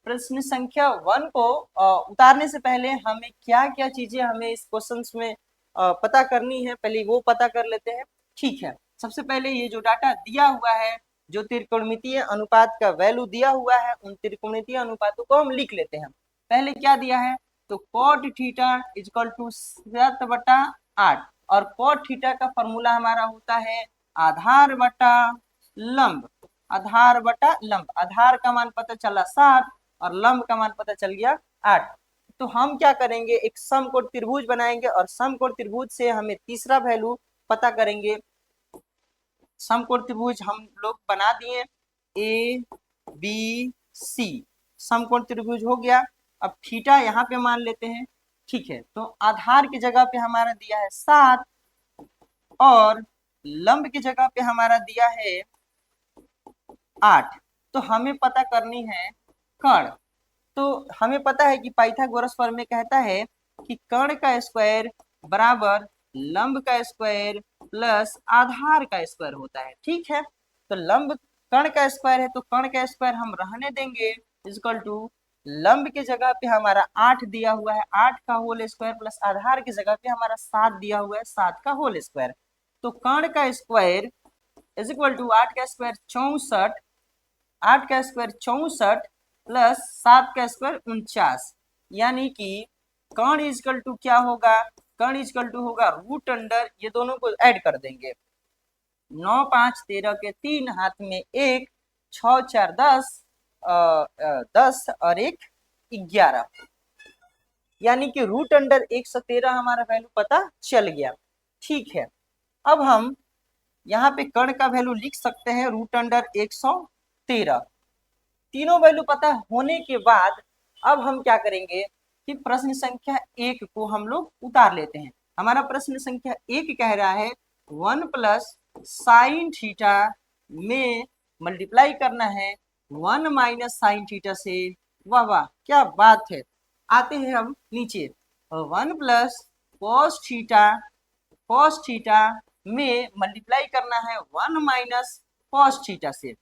प्रश्न संख्या 1 को उतारने से पहले हमें क्या क्या चीजें हमें इस क्वेश्चन में पता करनी है, पहले वो पता कर लेते हैं। ठीक है, सबसे पहले ये जो डाटा दिया हुआ है, जो त्रिकोणमितीय अनुपात का वैल्यू दिया हुआ है, उन त्रिकोणमितीय अनुपातों को हम लिख लेते हैं। पहले क्या दिया है, तो cot theta is equal to 7/8 और कॉट थीटा का फॉर्मूला हमारा होता है आधार बटा लंब। आधार बटा लंब, आधार का मान पता चला 7 और लंब का मान पता चल गया 8। तो हम क्या करेंगे, एक समकोण त्रिभुज बनाएंगे और समकोण त्रिभुज से हमें तीसरा वैल्यू पता करेंगे। समकोण त्रिभुज हम लोग बना दिए ए बी सी, समकोण त्रिभुज हो गया। अब थीटा यहाँ पे मान लेते हैं। ठीक है, तो आधार की जगह पे हमारा दिया है 7 और लंब की जगह पे हमारा दिया है 8। तो हमें पता करनी है कर्ण। तो हमें पता है कि पाइथागोरस प्रमेय कहता है कि कर्ण का स्क्वायर बराबर लंब का स्क्वायर प्लस आधार का स्क्वायर होता है। ठीक है, तो लंब कर्ण का स्क्वायर है तो कर्ण का स्क्वायर हम रहने देंगे इक्वल टू लंब की जगह पे हमारा 8 दिया हुआ है, 8 का होल स्क्वायर प्लस आधार की जगह पे हमारा 7 दिया हुआ है, 7 का होल स्क्वायर। तो कर्ण का स्क्वायर इज इक्वल टू 8 का स्क्वायर 64, 8 का स्क्वायर 64 प्लस 7 का स्क्वायर 49, यानी कि कर्ण इजकल टू क्या होगा, कर्ण इजकल टू होगा रूट अंडर, ये दोनों को ऐड कर देंगे, 9 5 13 के 3 हाथ में 1, 6 4 10, 10 और 1 11, यानी कि रूट अंडर 113 हमारा वैल्यू पता चल गया। ठीक है, अब हम यहाँ पे कर्ण का वैल्यू लिख सकते हैं रूट अंडर 113। तीनों वैल्यू पता होने के बाद अब हम क्या करेंगे कि प्रश्न संख्या 1 को हम लोग उतार लेते हैं। हमारा प्रश्न संख्या 1 कह रहा है 1 प्लस साइन थीटा में मल्टीप्लाई करना है 1 माइनस साइन थीटा से। वाह वाह, क्या बात है। आते हैं हम नीचे, 1 प्लस कॉस थीटा में मल्टीप्लाई करना है 1 माइनस कॉस थीटा से।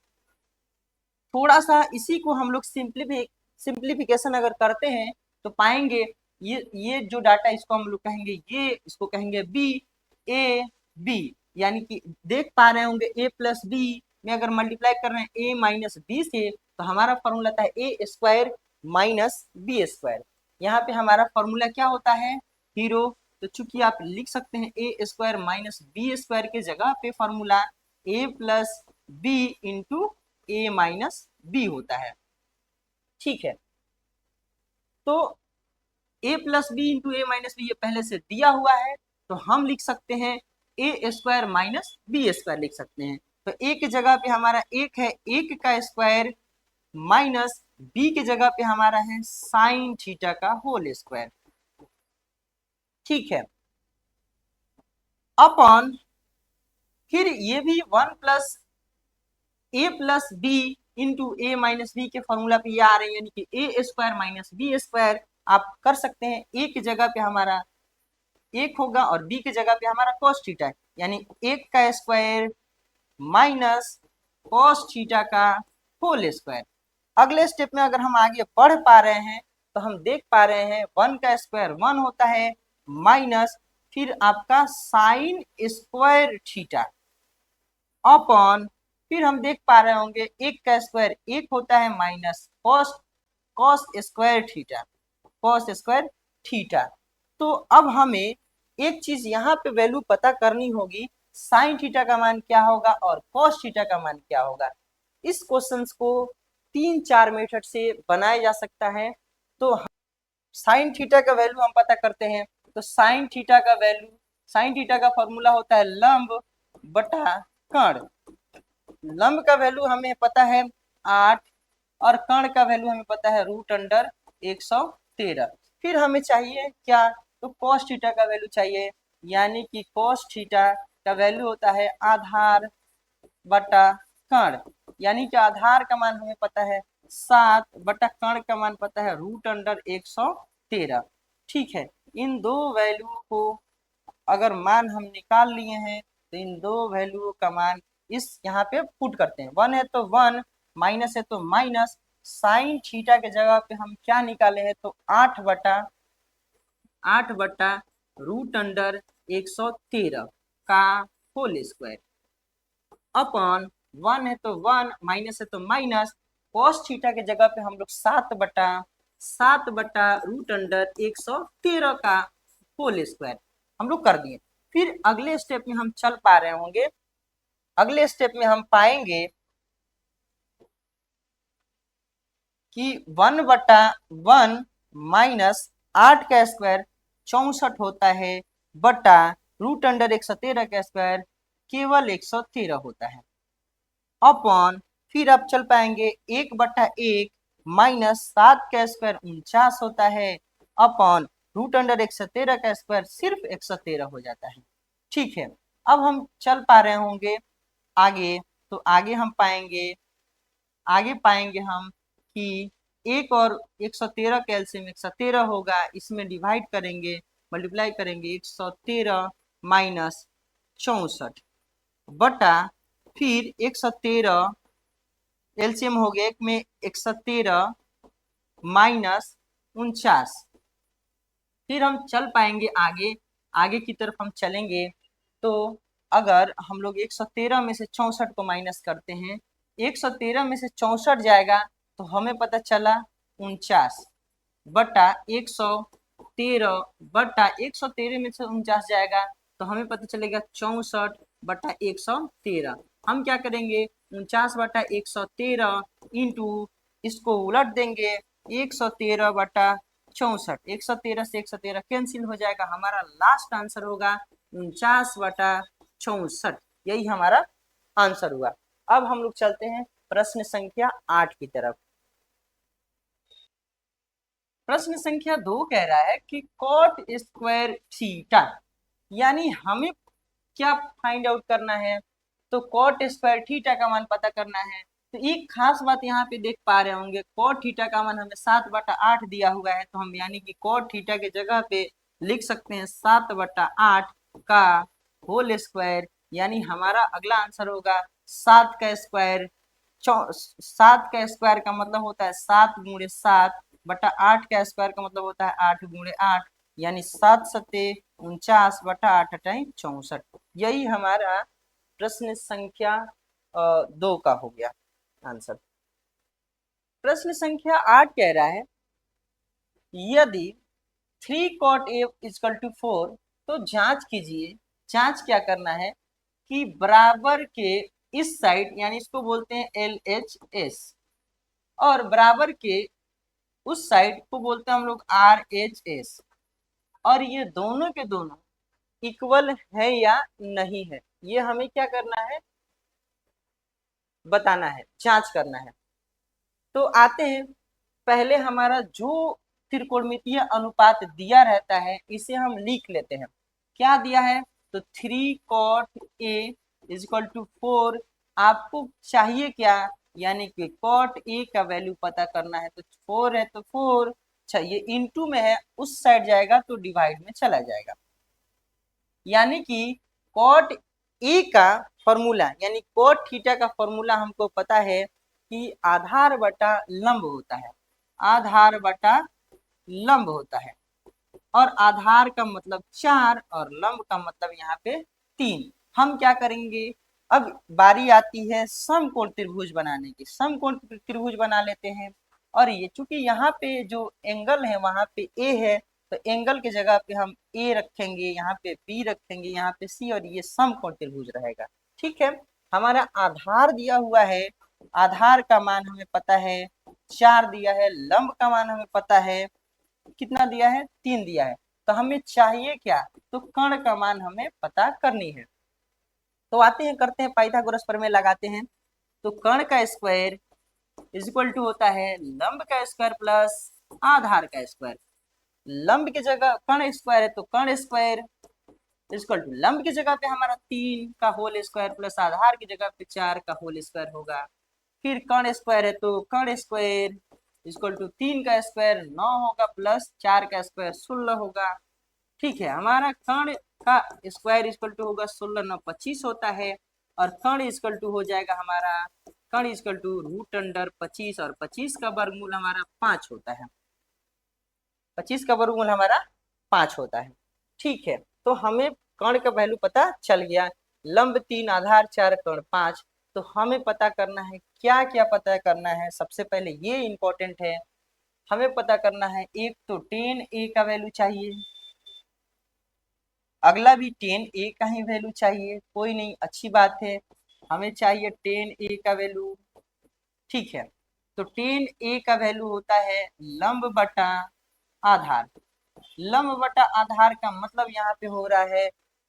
थोड़ा सा इसी को हम लोग सिंप्लीफिकेशन अगर करते हैं तो पाएंगे ये जो डाटा इसको हम लोग कहेंगे, ये इसको कहेंगे बी ए बी, यानी कि देख पा रहे होंगे ए प्लस बी में अगर मल्टीप्लाई कर रहे हैं ए माइनस बी से तो हमारा फॉर्मूला था ए स्क्वायर माइनस बी स्क्वायर। यहाँ पे हमारा फॉर्मूला क्या होता है, हीरो। तो चूंकि आप लिख सकते हैं ए स्क्वायर माइनस बी स्क्वायर के जगह पे फॉर्मूला ए प्लस बी इंटू ए माइनस बी होता है। ठीक है, तो ए प्लस बी इंटू ए माइनस बी ये पहले से दिया हुआ है, तो हम लिख सकते हैं ए स्क्वायर माइनस बी स्क्वायर लिख सकते हैं। तो ए की जगह पे हमारा 1 है, 1 का स्क्वायर माइनस बी की जगह पे हमारा है साइन थीटा का होल स्क्वायर। ठीक है, अपॉन फिर ये भी 1 प्लस ए प्लस बी इंटू ए माइनस बी के फॉर्मूला पे ये आ रहे हैं, यानी कि ए स्क्वायर माइनस बी स्क्वायर। आप कर सकते हैं ए की जगह पे हमारा 1 होगा और बी की जगह पे हमारा cos थीटा है, यानी 1 का स्क्वायर माइनस cos थीटा का होल स्क्वायर। अगले स्टेप में अगर हम आगे पढ़ पा रहे हैं तो हम देख पा रहे हैं 1 का स्क्वायर 1 होता है माइनस फिर आपका साइन स्क्वायर थीटा अपॉन फिर हम देख पा रहे होंगे 1 का स्क्वायर 1 होता है माइनस कॉस स्क्वायर थीटा। तो अब हमें एक चीज यहाँ पे वैल्यू पता करनी होगी, साइन थीटा का मान क्या होगा और कॉस थीटा का मान क्या होगा। इस क्वेश्चंस को 3-4 मेथड से बनाया जा सकता है। तो साइन थीटा का वैल्यू हम पता करते हैं, तो साइन थीटा का फॉर्मूला होता है लंब बटा कर्ण। लंब का वैल्यू हमें पता है 8 और कर्ण का वैल्यू हमें पता है √113। फिर हमें चाहिए क्या, तो cos थीटा का वैल्यू चाहिए, यानी कि cos थीटा का वैल्यू होता है आधार बटा कर्ण, यानी कि आधार का मान हमें पता है 7 बटा कर्ण का मान पता है √113। ठीक है, इन दो वैल्यू को अगर मान हम निकाल लिए हैं तो इन दो वैल्यू का मान इस यहाँ पे पुट करते हैं, 1 है तो 1, माइनस है तो माइनस, साइन थीटा के जगह पे हम क्या निकाले हैं तो 8/√113 का होल स्क्वायर अपॉन 1 है तो 1, माइनस है तो माइनस, कॉस थीटा के जगह पे हम लोग 7/√113 का होल स्क्वायर हम लोग कर दिए। फिर अगले स्टेप में हम चल पा रहे होंगे, अगले स्टेप में हम पाएंगे कि 1/1 माइनस 8 का स्क्वायर 64 होता है बटा √113 का स्क्वायर केवल 113 होता है अपॉन, फिर आप चल पाएंगे 1/1 माइनस 7 का स्क्वायर 49 होता है अपॉन √113 का स्क्वायर सिर्फ 113 हो जाता है। ठीक है, अब हम चल पा रहे होंगे आगे, तो आगे पाएंगे हम कि 1 और 113 का एलसीएम 113 होगा, इसमें डिवाइड करेंगे, मल्टीप्लाई करेंगे 113 माइनस 64 बटा फिर 113 एलसीएम हो गया, एक में 113 माइनस 49। फिर हम चल पाएंगे आगे, आगे की तरफ हम चलेंगे तो अगर हम लोग 113 में से 64 को माइनस करते हैं, 113 में से 64 जाएगा तो हमें पता चला 49 बटा 113 बटा 113 में से 49 जाएगा तो हमें पता चलेगा 64 बटा 113। हम क्या करेंगे 49 बटा 113 इंटू इसको उलट देंगे 113 बटा 64, 113 से 113 कैंसिल हो जाएगा, हमारा लास्ट आंसर होगा 49 बटा 64। यही हमारा आंसर हुआ। अब हम लोग चलते हैं प्रश्न संख्या 8 की तरफ। प्रश्न संख्या 2 कह रहा है कि कॉट स्क्वायर थीटा, यानी हमें क्या फाइंड आउट करना है, तो कॉट स्क्वायर थीटा का मान पता करना है। तो एक खास बात यहाँ पे देख पा रहे होंगे, कॉट थीटा का मान हमें 7/8 दिया हुआ है, तो हम यानी कि कॉट थीटा के जगह पे लिख सकते हैं 7/8 का होल स्क्वायर, यानी हमारा अगला आंसर होगा 7 का स्क्वायर। 7 का स्क्वायर का मतलब होता है 7 गुणे 7 बटा 8 का स्क्वायर का मतलब होता है 8 गुणे 8, यानी 7 सत्ते 49 बटा 8 टाइम 64। यही हमारा प्रश्न संख्या 2 का हो गया आंसर। प्रश्न संख्या 8 कह रहा है यदि 3 cot A = 4, तो जांच कीजिए, जांच क्या करना है कि बराबर के इस साइड, यानी इसको बोलते हैं LHS, और बराबर के उस साइड को बोलते हैं हम लोग RHS, और ये दोनों के दोनों इक्वल है या नहीं है, ये हमें क्या करना है, बताना है, जांच करना है। तो आते हैं, पहले हमारा जो त्रिकोणमितीय अनुपात दिया रहता है इसे हम लिख लेते हैं। क्या दिया है, तो 3 cot A = 4। आपको चाहिए क्या, यानी कि cot A का वैल्यू पता करना है, तो 4 है तो 4 चाहिए, इनटू में है उस साइड जाएगा तो डिवाइड में चला जाएगा, यानी कि cot A का फॉर्मूला, यानी cot थीटा का फॉर्मूला हमको पता है कि आधार बटा लंब होता है, आधार बटा लंब होता है, और आधार का मतलब 4 और लंब का मतलब यहाँ पे 3। हम क्या करेंगे, अब बारी आती है समकोण त्रिभुज बनाने की, समकोण त्रिभुज बना लेते हैं। और ये चूंकि यहाँ पे जो एंगल है वहां पे ए है, तो एंगल के जगह पे हम ए रखेंगे, यहाँ पे बी रखेंगे, यहाँ पे सी, और ये समकोण त्रिभुज रहेगा। ठीक है, हमारा आधार दिया हुआ है, आधार का मान हमें पता है 4 दिया है, लंब का मान हमें पता है कितना दिया है, 3 दिया है, तो हमें चाहिए क्या, तो कर्ण का मान हमें पता करनी है। तो आते हैं, करते हैं पाइथागोरस प्रमेय लगाते हैं। तो कर्ण का स्क्वायर इज इक्वल टू होता है लंब का स्क्वायर प्लस आधार का स्क्वायर। लंब की जगह कर्ण स्क्वायर है तो कर्ण स्क्वायर इक्वल टू लंब की जगह पे हमारा 3 का होल स्क्वायर प्लस आधार की जगह पे 4 का होल स्क्वायर होगा। फिर कर्ण स्क्वायर है तो कर्ण स्क्वायर इक्वल टू 3 का स्क्वायर 9 होगा प्लस 4 का स्क्वायर 16 होगा। ठीक है, हमारा कर्ण का स्क्वायर इक्वल टू होगा 16 9 25 होता है, और कर्ण इक्वल टू हो जाएगा हमारा कर्ण इक्वल टू रूट अंडर 25, और 25 का वर्गमूल हमारा 5 होता है। 25 का वर्गमूल हमारा 5 होता है। ठीक है, तो हमें कर्ण का वैल्यू पता चल गया। लंब 3 आधार 4 कर्ण 5। तो हमें पता करना है क्या क्या पता करना है। सबसे पहले ये इंपॉर्टेंट है, हमें पता करना है एक तो tan a का वैल्यू चाहिए, अगला भी tan a का ही वैल्यू चाहिए। कोई नहीं, अच्छी बात है, हमें चाहिए tan a का वैल्यू। ठीक है, तो tan a का वैल्यू होता है लंब बटा आधार। लंब बटा आधार का मतलब यहाँ पे हो रहा है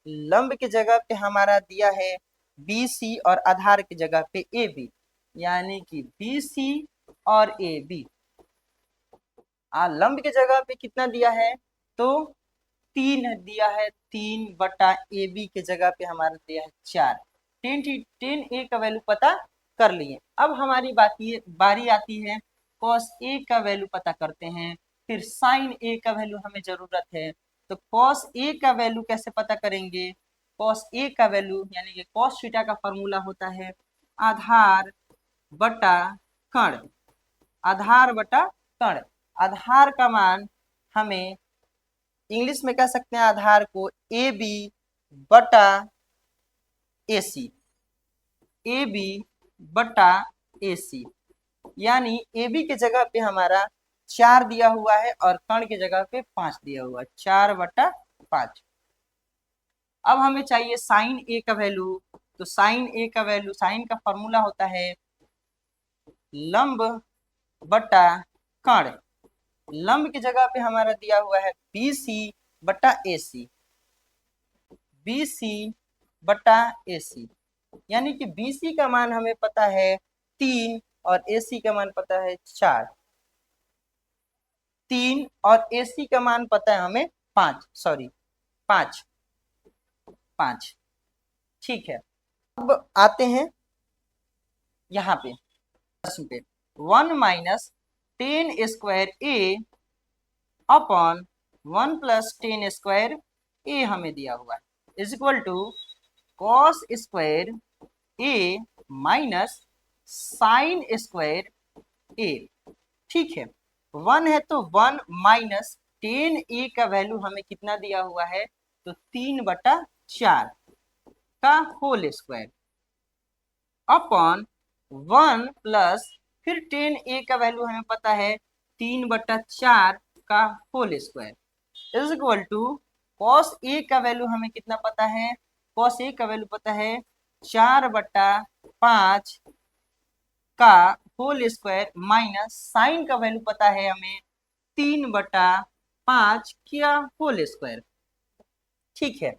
लंब की जगह पे हमारा दिया है BC और आधार की जगह पे AB, यानी कि BC और AB। लंब की जगह पे कितना दिया है तो 3 दिया है, 3 बटा AB की जगह पे हमारा दिया है 4। 10 का वैल्यू पता कर लिए। अब हमारी बारी आती है cos A का वैल्यू पता करते हैं। फिर sin A का वैल्यू हमें जरूरत है, तो cos A का वैल्यू कैसे पता करेंगे। cos A का वैल्यू यानी कि cos थीटा का फॉर्मूला होता है आधार बटा कर्ण। आधार बटा कर्ण, आधार का मान हमें इंग्लिश में कह सकते हैं आधार को AB बटा AC, AB बटा AC, यानी AB की जगह पे हमारा 4 दिया हुआ है और कर्ण की जगह पे 5 दिया हुआ है, 4 बटा 5। अब हमें चाहिए साइन A का वैल्यू, तो साइन A का वैल्यू, साइन का फॉर्मूला होता है लंब बटा कर्ण। लंब की जगह पे हमारा दिया हुआ है BC बटा AC, BC बटा AC, यानी कि BC का मान हमें पता है 3 और AC का मान पता है 4। 3 और AC का मान पता है हमें 5, सॉरी 5। ठीक है, अब आते हैं यहाँ पे प्रश्न पे। 1 minus 10 square A upon 1 plus 10 square A हमें दिया हुआ है is equal to cos square A minus sine square A। ठीक है, 1 है तो 1 माइनस 10A का वैल्यू हमें कितना दिया हुआ है तो 3 बटा 4 का होल स्क्वायर अपॉन 1 प्लस फिर 10A का वैल्यू हमें पता है 3 बटा 4 का whole square is equal to cos A का वैल्यू हमें कितना पता है, कॉस A का वैल्यू पता है 4 बटा 5 का होल स्क्वायर माइनस साइन का वैल्यू पता है हमें 3 बटा 5 का होल स्क्वायर। ठीक है,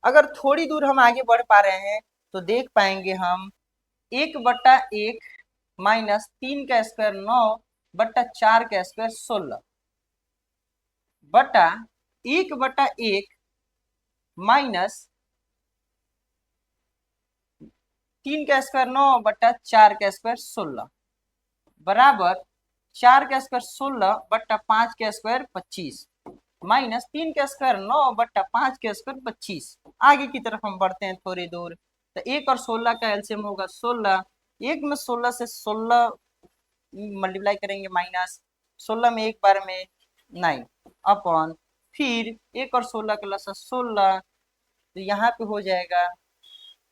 अगर थोड़ी दूर हम आगे बढ़ पा रहे हैं तो देख पाएंगे हम 1 बटा 1 माइनस 3 का स्क्वायर 9 बटा 4 का स्क्वायर 16 बटा 1 बटा 1 माइनस 3 का स्क्वायर 9 बटा 4 का स्क्वायर 16 बराबर 4 का स्क्वायर 16 बटा 5 का स्क्वायर 25 माइनस 3 का स्क्वायर 9 बटा 5 का स्क्वायर 25। आगे की तरफ हम बढ़ते हैं थोड़ी दूर, तो 1 और 16 का एलसीएम होगा 16। 1 में 16 से 16 मल्टीप्लाई करेंगे माइनस 16 में एक बार में 9 अपॉन फिर 1 और 16 का लसा 16, तो यहाँ पे हो जाएगा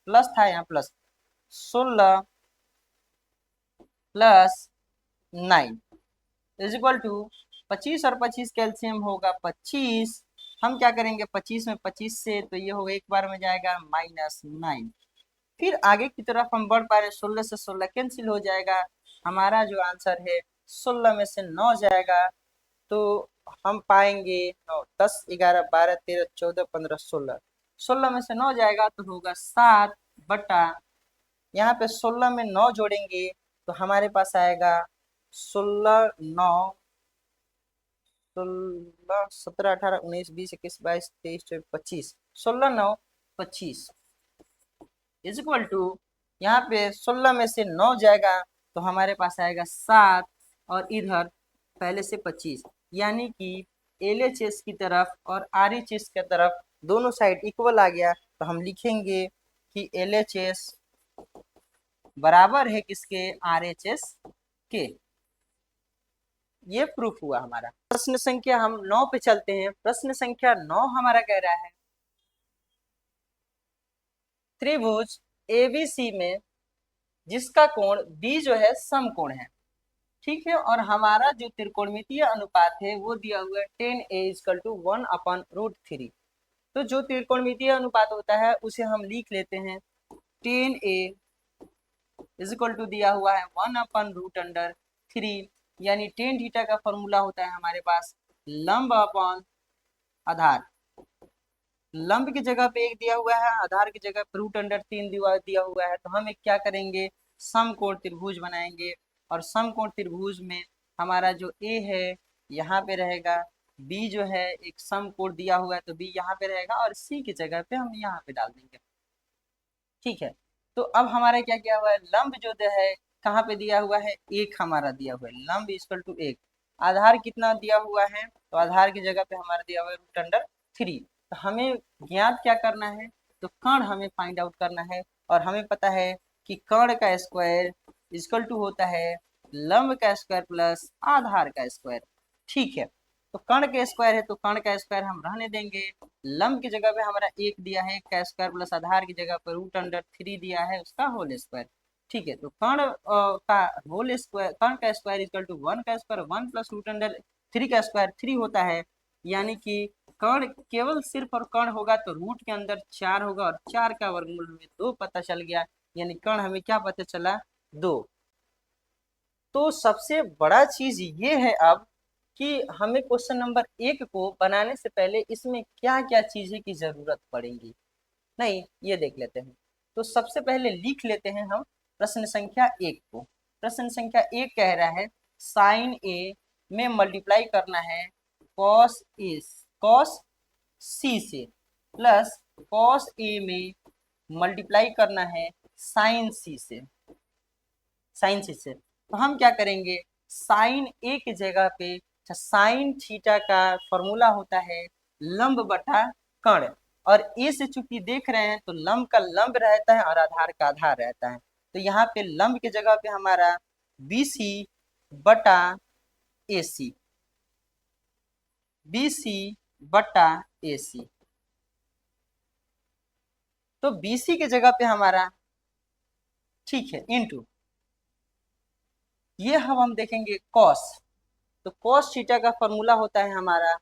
प्लस था यहाँ plus 16 plus 9 is equal to 25 और 25 कैल्शियम होगा 25। हम क्या करेंगे 25 में 25 से, तो ये होगा एक बार में जाएगा -9। फिर आगे की तरफ हम बढ़ पा रहे हैं, 16 से 16 कैंसिल हो जाएगा, हमारा जो आंसर है 16 में से 9 जाएगा, तो हम पाएंगे 9 10 11 12 13 14 15 16। 16 में से 9 जाएगा तो होगा 7 बटा यहाँ पे 16 में 9 जोड़ेंगे तो हमारे पास आएगा 16 9 16 17 18 19 20 21 22 23 24 25 16 9 25 इज इक्वल टू यहाँ पे 16 में से 9 जाएगा तो हमारे पास आएगा 7 और इधर पहले से 25, यानी कि LHS की तरफ और RHS की तरफ दोनों साइड इक्वल आ गया। तो हम लिखेंगे कि LHS बराबर है किसके, RHS के। ये प्रूफ हुआ हमारा। प्रश्न संख्या हम 9 पे चलते हैं। प्रश्न संख्या 9 हमारा कह रहा है त्रिभुज ABC में जिसका कोण B जो है समकोण है, ठीक है, और हमारा जो त्रिकोणमितीय अनुपात है वो दिया हुआ है 10a = 1/√3। तो जो त्रिकोणमितीय अनुपात होता है उसे हम लिख लेते हैं 10a = दिया हुआ है 1/√3, यानी टेन थीटा का फॉर्मूला होता है हमारे पास लंब अपॉन आधार। लंब की जगह पे 1 दिया हुआ है, आधार की जगह पे √3 दिया हुआ है। तो हम एक क्या करेंगे, समकोण त्रिभुज बनाएंगे, और समकोण त्रिभुज में हमारा जो A है यहाँ पे रहेगा, B जो है एक समकोण दिया हुआ है तो B यहाँ पे रहेगा, और C की जगह पे हम यहाँ पे डाल देंगे, ठीक है। तो अब हमारा क्या किया हुआ है, लंब जो है कहाँ पे दिया हुआ है, 1 हमारा दिया हुआ है, लंब = 1। आधार कितना दिया हुआ है, तो आधार की जगह पे हमारा दिया हुआ है √3। तो हमें ज्ञात क्या करना है, तो कर्ण हमें फाइंड आउट करना है, और हमें पता है कि कर्ण का स्क्वायर = होता है लंब का स्क्वायर प्लस आधार का स्क्वायर, ठीक है। तो कर्ण के स्क्वायर है तो कर्ण का स्क्वायर हम रहने देंगे। लंब की जगह पे हमारा 1 दिया है, का स्क्वायर प्लस आधार की जगह पर √3 दिया है उसका होल स्क्वायर, ठीक है। तो कर्ण का होल स्क्वायर, कर्ण का स्क्वायर = 1 का स्क्वायर 1 प्लस √3 का स्क्वायर 3 होता है, यानी कि कर्ण केवल सिर्फ और कर्ण होगा तो रूट के अंदर 4 होगा, और 4 का वर्गमूल हमें 2 पता चल गया, यानी कर्ण हमें क्या पता चला, 2। तो सबसे बड़ा चीज ये है अब कि हमें क्वेश्चन नंबर 1 को बनाने से पहले इसमें क्या क्या चीजें की जरूरत पड़ेगी, नहीं ये देख लेते हैं। तो सबसे पहले लिख लेते हैं हम प्रश्न संख्या 1 को। प्रश्न संख्या 1 कह रहा है साइन A में मल्टीप्लाई करना है कॉस C से, प्लस कॉस A में मल्टीप्लाई करना है साइन C से, तो हम क्या करेंगे, साइन A की जगह पे साइन थीटा का फॉर्मूला होता है लंब बटा कर्ण, और ए से चूंकि देख रहे हैं तो लंब का लंब रहता है और आधार का आधार रहता है। तो यहाँ पे लंब की जगह पे हमारा BC बटा AC, BC बटा AC। तो BC की जगह पे हमारा, ठीक है, इनटू ये हम देखेंगे कॉस, तो कॉस थीटा का फॉर्मूला होता है हमारा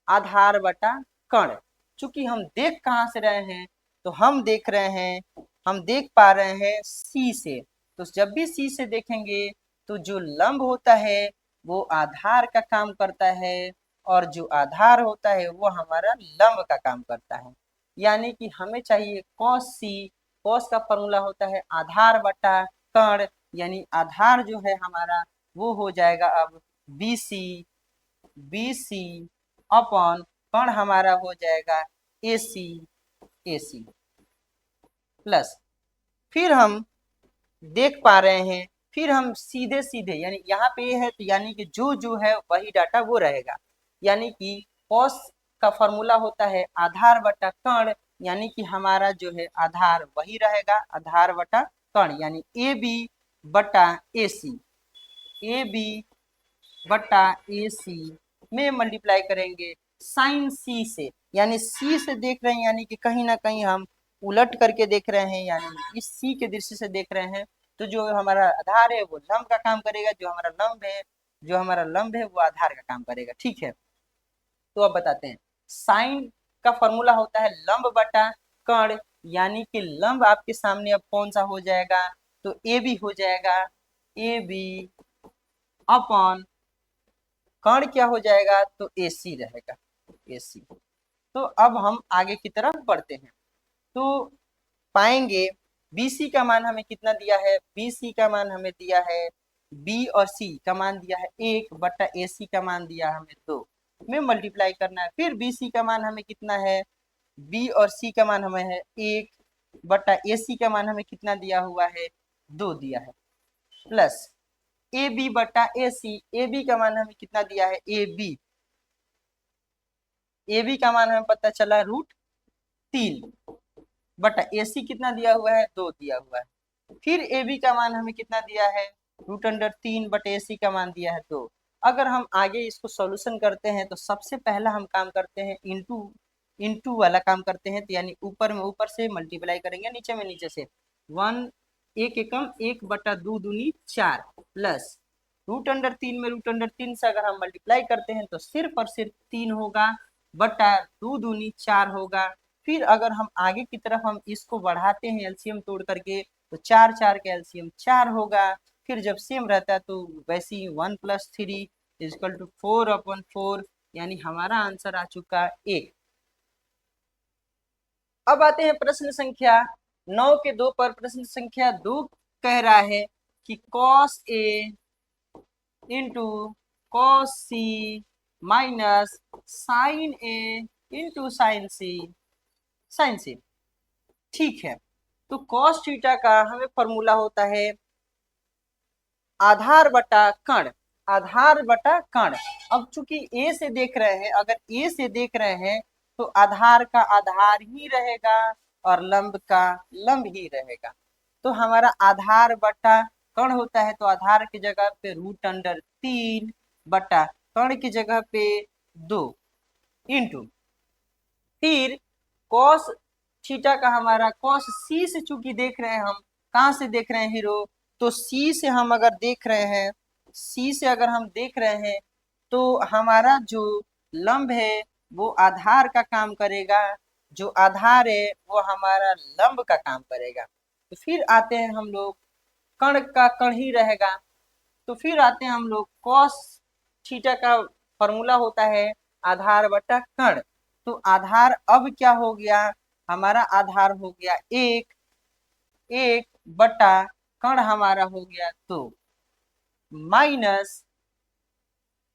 आधार बटा कर्ण। चूंकि हम देख कहाँ से रहे हैं, तो हम देख रहे हैं, हम देख पा रहे हैं सी से। तो जब भी सी से देखेंगे तो जो लंब होता है वो आधार का काम करता है, और जो आधार होता है वो हमारा लंब का काम करता है। यानी कि हमें चाहिए कॉस सी, कॉस का फॉर्मूला होता है आधार बटा कर्ण, यानी आधार जो है हमारा वो हो जाएगा अब BC, BC अपॉन कर्ण हमारा हो जाएगा AC, AC प्लस, फिर हम देख पा रहे हैं, फिर हम सीधे सीधे यानी यहाँ पे है तो यानी कि जो है वही डाटा वो रहेगा, यानी कि कॉस का फॉर्मूला होता है आधार बटा कर्ण, यानी कि हमारा जो है आधार वही रहेगा, आधार बटा कर्ण, यानी AB बटा AC, AB बटा AC में मल्टीप्लाई करेंगे साइन C से, यानी C से देख रहे हैं, यानी कि कहीं ना कहीं हम उलट करके देख रहे हैं, यानी इस C के दृष्टि से देख रहे हैं। तो जो हमारा आधार है वो लंब का काम करेगा, जो हमारा लंब है वो आधार का काम करेगा, ठीक है। तो अब बताते हैं, साइन का फॉर्मूला होता है लंब बटा कर्ण, यानी कि लंब आपके सामने अब कौन सा हो जाएगा, तो AB हो जाएगा, AB अपॉन कर्ण क्या हो जाएगा, तो AC रहेगा, AC। तो अब हम आगे की तरफ बढ़ते हैं, तो पाएंगे BC का मान हमें कितना दिया है, BC का मान हमें दिया है, B और C का मान दिया है 1 बटा AC का मान दिया हमें 2 में मल्टीप्लाई करना है। फिर BC का मान हमें कितना है, B और C का मान हमें है 1 बटा AC का मान हमें कितना दिया हुआ है, 2 दिया है, प्लस AB बटा AC, AB का मान हमें कितना दिया है, AB का मान हमें पता चला √3 बटा AC कितना दिया हुआ है, 2 दिया हुआ है। फिर AB का मान हमें कितना दिया है, √3 बटे AC का मान दिया है 2। अगर हम आगे इसको सॉल्यूशन करते हैं तो सबसे पहला हम काम करते हैं इंटू वाला काम करते हैं, तो यानी ऊपर में ऊपर से मल्टीप्लाई करेंगे, नीचे में नीचे से 1 1 एकम 1 बटा 2 दूनी 4 प्लस √3 में √3 से अगर हम मल्टीप्लाई करते हैं तो सिर्फ और सिर्फ 3 होगा बटा 2 दूनी 4 होगा। फिर अगर हम आगे की तरफ हम इसको बढ़ाते हैं एलसीएम तोड़ करके तो 4 4 का एलसीएम 4 होगा। फिर जब सेम रहता है तो वैसे ही 1 + 3 = 4/4, यानी हमारा आंसर आ चुका 1। अब आते हैं प्रश्न संख्या 9 के 2 पर। प्रश्न संख्या 2 कह रहा है कि cos A into cos C minus sin A into sin C। ठीक है, तो cos थीटा का हमें फॉर्मूला होता है आधार बटा कण, आधार बटा कण। अब चूंकि A से देख रहे हैं, अगर A से देख रहे हैं तो आधार का आधार ही रहेगा और लंब का लंब ही रहेगा। तो हमारा आधार बटा कण होता है, तो आधार की जगह पे √3 बटा कण की जगह पे 2 इंटू फिर cos थीटा का हमारा cos C से चूंकि देख रहे हैं हम, कहाँ से देख रहे हैं हीरो, तो C से हम अगर देख रहे हैं, C से अगर हम देख रहे हैं तो हमारा जो लंब है वो आधार का काम करेगा, जो आधार है वो हमारा लंब का काम करेगा। तो फिर आते हैं हम लोग, कण का कण ही रहेगा, तो फिर आते हैं हम लोग cos थीटा का फॉर्मूला होता है आधार बटा कण। तो आधार अब क्या हो गया, हमारा आधार हो गया 1 बटा कण हमारा हो गया 2 माइनस,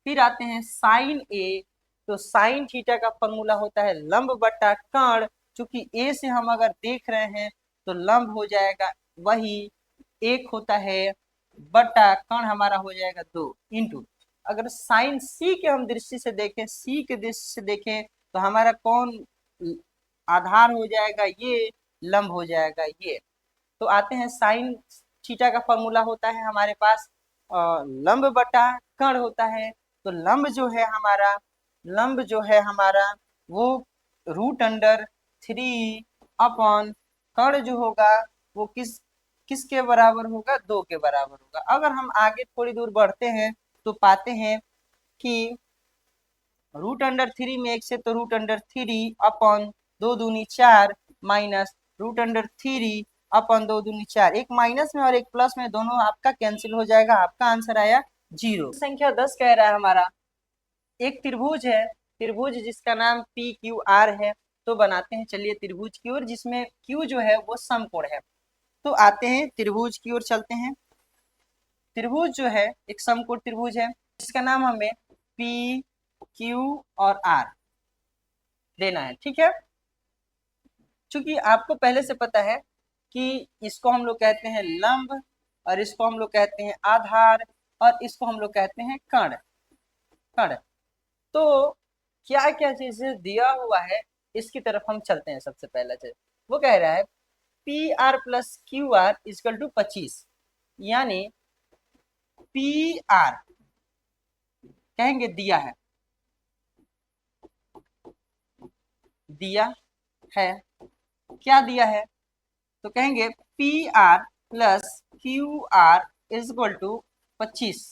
फिर आते हैं साइन A। तो साइन थीटा का फॉर्मूला होता है लंब बटा कण, चूंकि A से हम अगर देख रहे हैं तो लंब हो जाएगा वही 1 होता है बटा कण हमारा हो जाएगा 2 इंटू, अगर साइन C के हम दृष्टि से देखें, C के दृष्टि से देखें तो हमारा कौन आधार हो जाएगा, ये लंब हो जाएगा ये। तो आते हैं साइन थीटा का फॉर्मूला होता है हमारे पास लंब बटा कण होता है। तो लंब जो है हमारा, लंब जो है हमारा वो √3 अपॉन कण जो होगा वो किसके बराबर होगा, 2 के बराबर होगा। अगर हम आगे थोड़ी दूर बढ़ते हैं तो पाते हैं कि √3 में 1 से तो √3 अपॉन 2 दूनी 4 माइनस √3 अपॉन 2 दूनी 4, एक माइनस में और एक प्लस में, दोनों आपका कैंसिल हो जाएगा, आपका आंसर आया 0। संख्या 10 कह रहा है हमारा एक त्रिभुज है, त्रिभुज जिसका नाम PQR है। तो बनाते हैं, चलिए त्रिभुज की ओर, जिसमें Q जो है वो समकोण है। तो आते हैं त्रिभुज की ओर चलते हैं। त्रिभुज जो है एक समकोण त्रिभुज है जिसका नाम हमें P Q और R देना है। ठीक है, चूंकि आपको पहले से पता है कि इसको हम लोग कहते हैं लंब और इसको हम लोग कहते हैं आधार और इसको हम लोग कहते हैं कण। कण तो क्या क्या चीजें दिया हुआ है इसकी तरफ हम चलते हैं। सबसे पहला चीज वो कह रहा है PR + QR = 25, यानी PR कहेंगे दिया है, दिया है, क्या दिया है, तो कहेंगे PR + QR = 25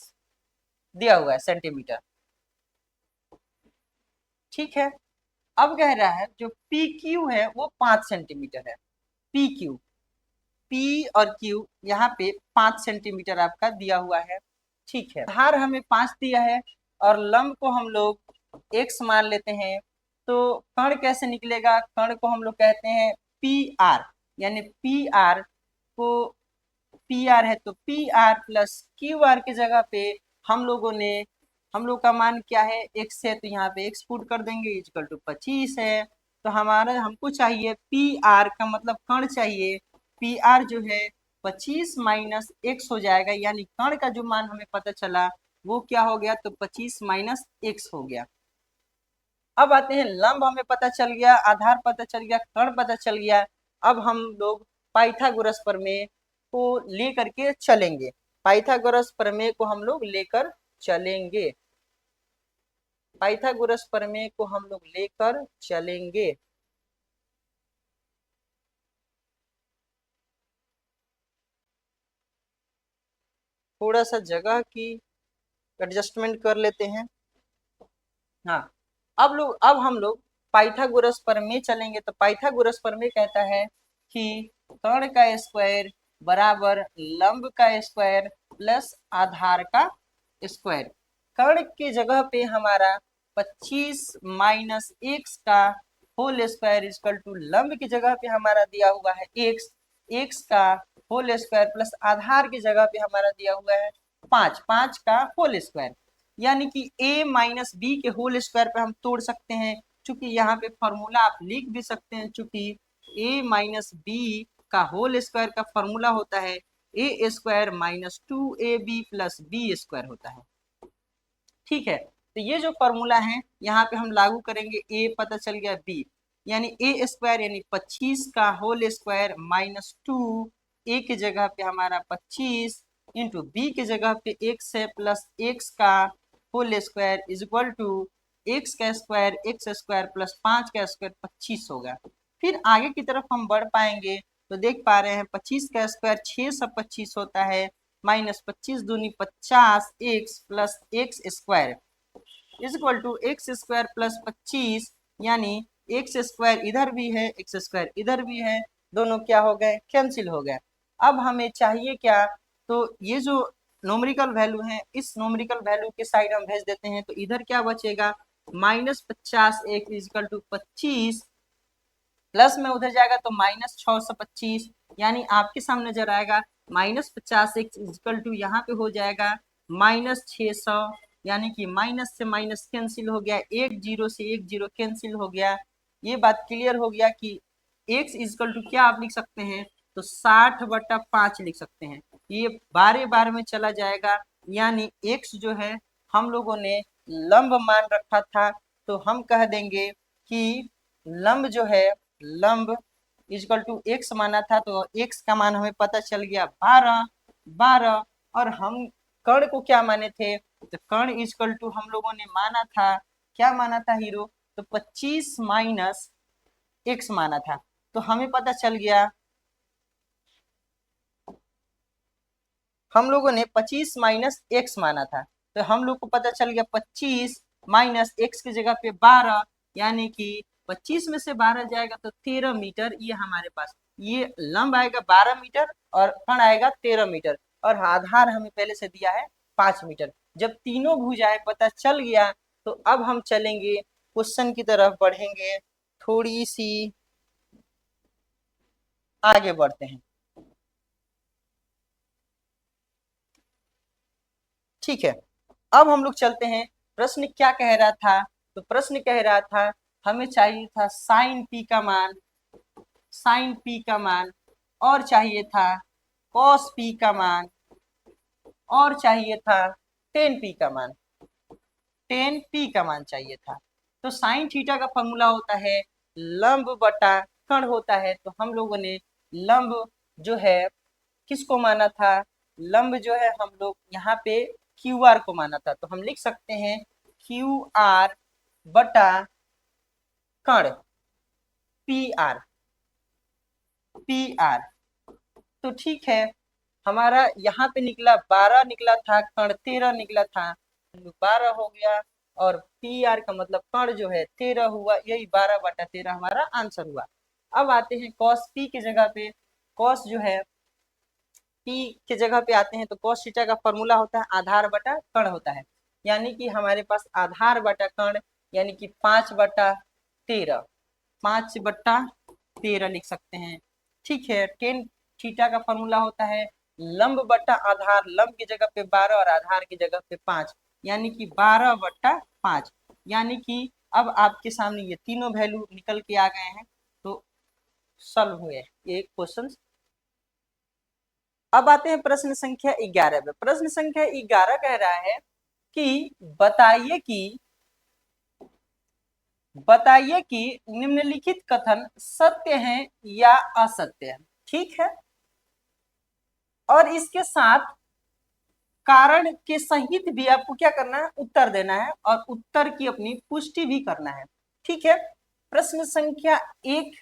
दिया हुआ है सेंटीमीटर। ठीक है, अब कह रहा है जो PQ है वो 5 सेंटीमीटर है। PQ, P और Q यहाँ पे 5 सेंटीमीटर आपका दिया हुआ है। ठीक है, आधार हमें 5 दिया है और लंब को हम लोग x मान लेते हैं। तो कण कैसे निकलेगा, कण को हम लोग कहते हैं PR, यानी PR को पी आर है तो P R plus Q R की जगह पे हम लोग का मान क्या है, x है, तो यहाँ पे x पुट कर देंगे, इक्वल टू 25 है। तो हमारा हमको चाहिए पी आर का मतलब कण चाहिए, पी आर जो है 25 माइनस एक्स हो जाएगा, यानी कण का जो मान हमें पता चला वो क्या हो गया, तो 25 माइनस एक्स हो गया। अब आते हैं लंब हमें पता चल गया, आधार पता चल गया, कण पता चल गया। अब हम लोग पाइथागोरस प्रमेय को लेकर के चलेंगे, पाइथागोरस प्रमेय को हम लोग लेकर चलेंगे, पाइथागोरस प्रमेय को हम लोग लेकर चलेंगे। थोड़ा सा जगह की एडजस्टमेंट कर लेते हैं। हाँ, अब हम लोग पाइथागोरस प्रमेय चलेंगे। तो पाइथागोरस प्रमेय कहता है कि कर्ण का स्क्वायर बराबर लंब का स्क्वायर प्लस आधार का स्क्वायर। कर्ण की जगह पे हमारा 25 माइनस एक्स का होल स्क्वायर इक्वल टू लंब की जगह पे हमारा दिया हुआ है एक्स, एक्स का होल स्क्वायर प्लस आधार की जगह पे हमारा दिया हुआ है 5, 5 का होल स्क्वायर, यानी कि a माइनस बी के होल स्क्वायर पे हम तोड़ सकते हैं। चूंकि यहाँ पे फॉर्मूला आप लिख भी सकते हैं, चूंकि a माइनस बी का होल स्क्वायर का फॉर्मूला होता है A square minus 2ab plus B square होता है। ठीक है, तो ये जो फॉर्मूला है यहाँ पे हम लागू करेंगे, a पता चल गया, b यानी ए स्क्वायर यानी 25 का होल स्क्वायर माइनस 2, a की जगह पे हमारा 25 इंटू बी की जगह पे x है प्लस x का whole square is equal to x square plus 5 का स्क्वायर 25 होगा। फिर आगे की तरफ हम बढ़ पाएंगे तो देख पा रहे हैं 25 का स्क्वायर 6 सब 25 होता है, माइनस 25 दूनी 50 x plus x square is equal to x square plus 25, यानी एक्स स्क्वायर इधर भी है एक्स स्क्वायर इधर भी है, दोनों क्या हो गए, कैंसिल हो गए। अब हमें चाहिए क्या, तो ये जो नोमरिकल वैल्यू है इस नोमरिकल वैल्यू के साइड हम भेज देते हैं, तो इधर क्या बचेगा, minus 50 x equal to 25 plus में उधर जाएगा तो माइनस 625, यानी आपके सामने नजर आएगा -50 एक्स इक्वल टू यहाँ पे हो जाएगा -600, यानी कि माइनस से माइनस कैंसिल हो गया, एक जीरो से एक जीरो कैंसिल हो गया। ये बात क्लियर हो गया कि एक्स इक्वल टू क्या आप लिख सकते हैं, तो 60/5 लिख सकते हैं। ये बारे बार में चला जाएगा, यानी एक्स जो है हम लोगों ने लंब मान रखा था, तो हम कह देंगे कि लंब जो है, लंब इक्वल टू एक्स माना था, तो एक्स का मान हमें पता चल गया 12, 12। और हम कर्ण को क्या माने थे, तो कर्ण इक्वल टू हम लोगों ने माना था, क्या माना था हीरो, तो 25 माइनस एक्स माना था। तो हमें पता चल गया, हम लोगों ने 25 माइनस एक्स माना था, तो हम लोग को पता चल गया 25 माइनस एक्स की जगह पे 12, यानी कि 25 में से 12 जाएगा तो 13 मीटर। ये हमारे पास ये लंब आएगा 12 मीटर और कण आएगा 13 मीटर, और आधार हमें पहले से दिया है 5 मीटर। जब तीनों भुजाएं पता चल गया तो अब हम चलेंगे क्वेश्चन की तरफ बढ़ेंगे, थोड़ी सी आगे बढ़ते हैं। ठीक है, अब हम लोग चलते हैं, प्रश्न क्या कह रहा था, तो प्रश्न कह रहा था हमें चाहिए था साइन पी का मान, साइन पी का मान, और चाहिए था कॉस पी का मान, और चाहिए था टेन पी का मान, टेन पी का मान चाहिए था। तो साइन थीटा का फॉर्मूला होता है लंब बटा कण होता है, तो हम लोगों ने लंब जो है किसको माना था, लंब जो है हम लोग यहाँ पे क्यू आर को माना था, तो हम लिख सकते हैं क्यू आर बटा कण पी आर, पी आर। तो ठीक है, हमारा यहाँ पे निकला 12 निकला था, कण 13 निकला था, 12 हो गया, और पी आर का मतलब कण जो है 13 हुआ, यही 12/13 हमारा आंसर हुआ। अब आते हैं कॉस पी की जगह पे, कॉस जो है पी की जगह पे आते हैं, तो कॉस थीटा का फॉर्मूला होता है आधार बटा कण होता है, यानी कि हमारे पास आधार बटा कण यानी कि 5/13, 5/13 लिख सकते हैं। ठीक है, टेन थीटा का फॉर्मूला होता है लंब बटा आधार, लंब की जगह पे 12 और आधार की जगह पे 5, यानी कि 12/5। यानी कि अब आपके सामने ये तीनों वैल्यू निकल के आ गए हैं, तो सॉल्व हुए ये क्वेश्चन। अब आते हैं प्रश्न संख्या 11 पे। प्रश्न संख्या 11 कह रहा है कि बताइए कि निम्नलिखित कथन सत्य हैं या असत्य है। ठीक है, और इसके साथ कारण के सहित भी आपको क्या करना है, उत्तर देना है, और उत्तर की अपनी पुष्टि भी करना है। ठीक है, प्रश्न संख्या 1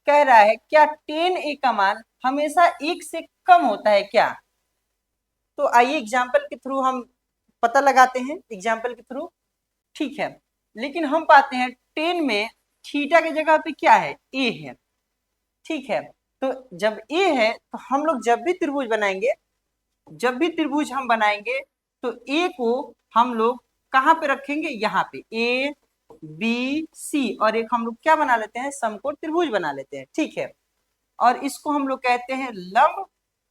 कह रहा है क्या 10a का मान हमेशा 1 से कम होता है क्या? तो आइए एग्जाम्पल के थ्रू हम पता लगाते हैं, एग्जाम्पल के थ्रू। ठीक है, लेकिन हम पाते हैं 10 में थीटा की जगह पे क्या है, ए है। ठीक है, तो जब ए है तो हम लोग जब भी त्रिभुज बनाएंगे, हम बनाएंगे तो ए को हम लोग कहाँ पे रखेंगे, यहाँ पे ए बी सी, और एक हम लोग क्या बना लेते हैं, समकोण त्रिभुज बना लेते हैं। ठीक है, और इसको हम लोग कहते हैं लंब,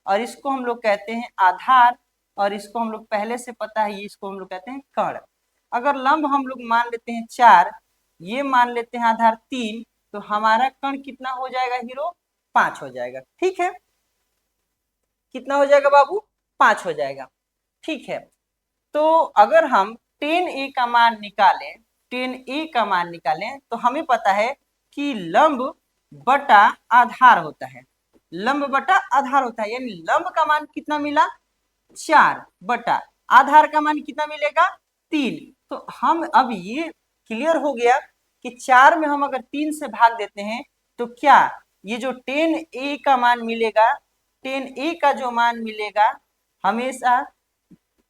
और इसको हम लोग कहते हैं आधार, और इसको हम लोग पहले से पता है, इसको हम लोग कहते हैं कर्ण। अगर लंब हम लोग मान लेते हैं 4, ये मान लेते हैं आधार 3, तो हमारा कर्ण कितना हो जाएगा हीरो, 5 हो जाएगा। ठीक है, कितना हो जाएगा बाबू, 5 हो जाएगा। ठीक है, तो अगर हम 10a का मान निकालें, 10a का मान निकालें तो हमें पता है कि लंब बटा आधार होता है, लंब बटा आधार होता है, यानी लंब का मान कितना मिला, 4 बटा आधार का मान कितना मिलेगा, 3। तो हम अब ये क्लियर हो गया कि 4 में हम अगर 3 से भाग देते हैं तो क्या ये जो 10a का मान मिलेगा, 10a का जो मान मिलेगा, हमेशा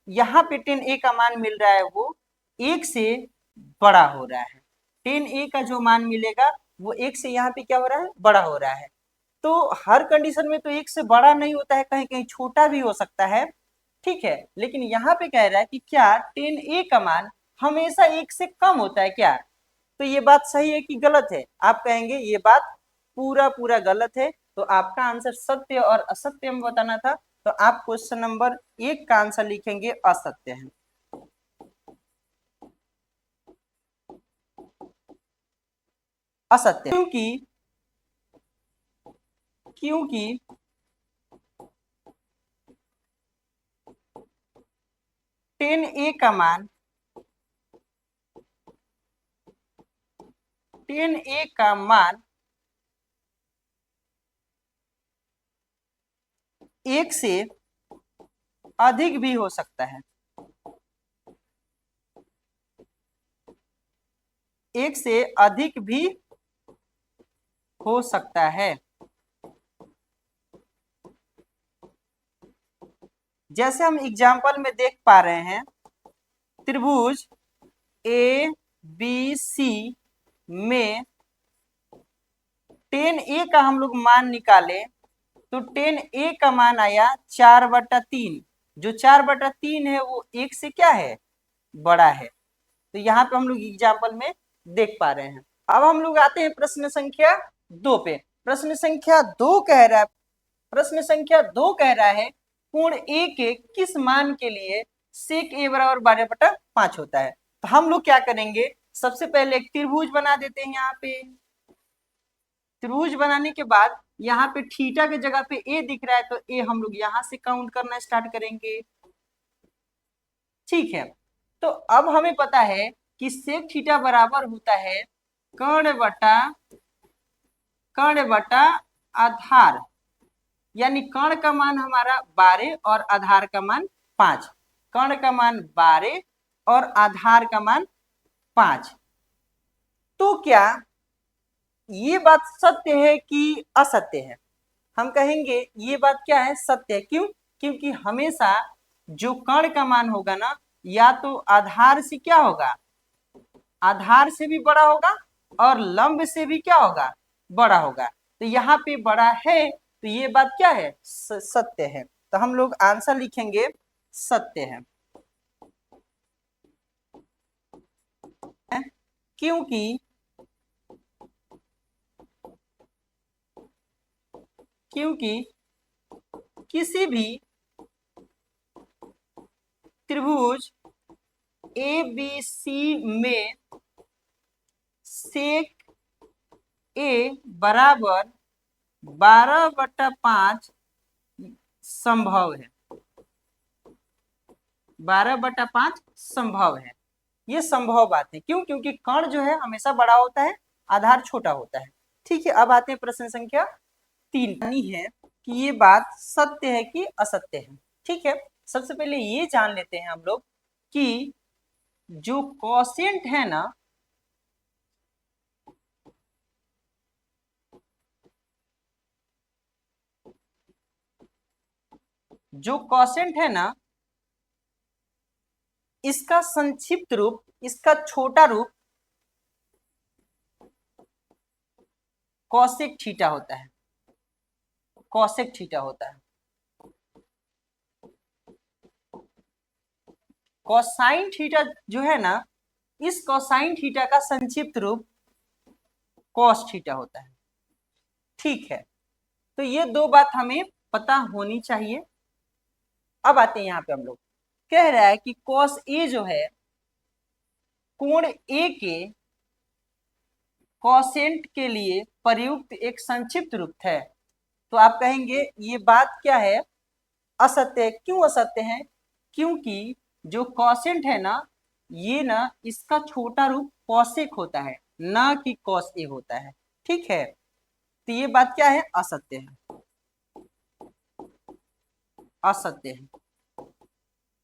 यहाँ पे 10a का मान मिल रहा है वो 1 से बड़ा हो रहा है। 10a का जो मान मिलेगा वो 1 से यहाँ पे क्या हो रहा है, बड़ा हो रहा है। तो हर कंडीशन में तो 1 से बड़ा नहीं होता है, कहीं कहीं छोटा भी हो सकता है। ठीक है, लेकिन यहाँ पे कह रहा है कि क्या 10a का मान हमेशा 1 से कम होता है क्या? तो ये बात सही है कि गलत है? आप कहेंगे ये बात पूरा पूरा गलत है। तो आपका आंसर सत्य और असत्य में बताना था, तो आप क्वेश्चन नंबर 1 का आंसर लिखेंगे असत्य है। असत्य, क्योंकि 10a का मान 10a का मान 1 से अधिक भी हो सकता है, 1 से अधिक भी हो सकता है। जैसे हम एग्जाम्पल में देख पा रहे हैं, त्रिभुज ए बी सी में 10a का हम लोग मान निकाले तो 10a का मान आया 4/3। जो 4/3 है वो 1 से क्या है, बड़ा है। तो यहाँ पे हम लोग एग्जाम्पल में देख पा रहे हैं। अब हम लोग आते हैं प्रश्न संख्या 2 पे। प्रश्न संख्या 2 कह रहा है, कोण ए के किस मान के लिए सेक ए बराबर 12/5 होता है? तो हम लोग क्या करेंगे, सबसे पहले एक त्रिभुज बना देते हैं। यहाँ पे त्रिभुज बनाने के बाद यहाँ पे थीटा की जगह पे ए दिख रहा है, तो ए हम लोग यहाँ से काउंट करना स्टार्ट करेंगे। ठीक है, तो अब हमें पता है कि सेक थीटा बराबर होता है कर्ण बटा आधार, यानी कर्ण का मान हमारा 12 और आधार का मान 5। कर्ण का मान 12 और आधार का मान 5। तो क्या ये बात सत्य है कि असत्य है? हम कहेंगे ये बात क्या है, सत्य है। क्यों? क्योंकि हमेशा जो कर्ण का मान होगा ना, या तो आधार से क्या होगा, आधार से भी बड़ा होगा, और लंब से भी क्या होगा, बड़ा होगा। तो यहाँ पे बड़ा है, तो ये बात क्या है, सत्य है। तो हम लोग आंसर लिखेंगे सत्य है, क्योंकि किसी भी त्रिभुज ए बी सी में सेक ए बराबर 12/5 संभव है। 12/5 संभव है। ये संभव बात है। क्यों? क्योंकि कण जो है हमेशा बड़ा होता है, आधार छोटा होता है। ठीक है, अब आते हैं प्रश्न संख्या 3 है कि ये बात सत्य है कि असत्य है। ठीक है, सबसे पहले ये जान लेते हैं हम लोग कि जो कोसेंट है ना, जो कोसेंट है ना, इसका संक्षिप्त रूप, इसका छोटा रूप कोसेक थीटा होता है। कोसेक थीटा होता है। कोसाइन थीटा जो है ना, इस कोसाइन थीटा का संक्षिप्त रूप कॉस थीटा होता है। ठीक है, तो ये दो बात हमें पता होनी चाहिए। अब आते हैं यहाँ पे हम लोग, कह रहा है कि कॉस ए जो है कोण ए के कोसेंट के लिए प्रयुक्त एक संक्षिप्त रूप है। तो आप कहेंगे ये बात क्या है? असत्य है। क्यों असत्य है? क्योंकि जो कोसेंट है ना, ये ना इसका छोटा रूप कोसेक होता है, ना कि कॉस ए होता है। ठीक है, तो ये बात क्या है? असत्य है। असत्य है।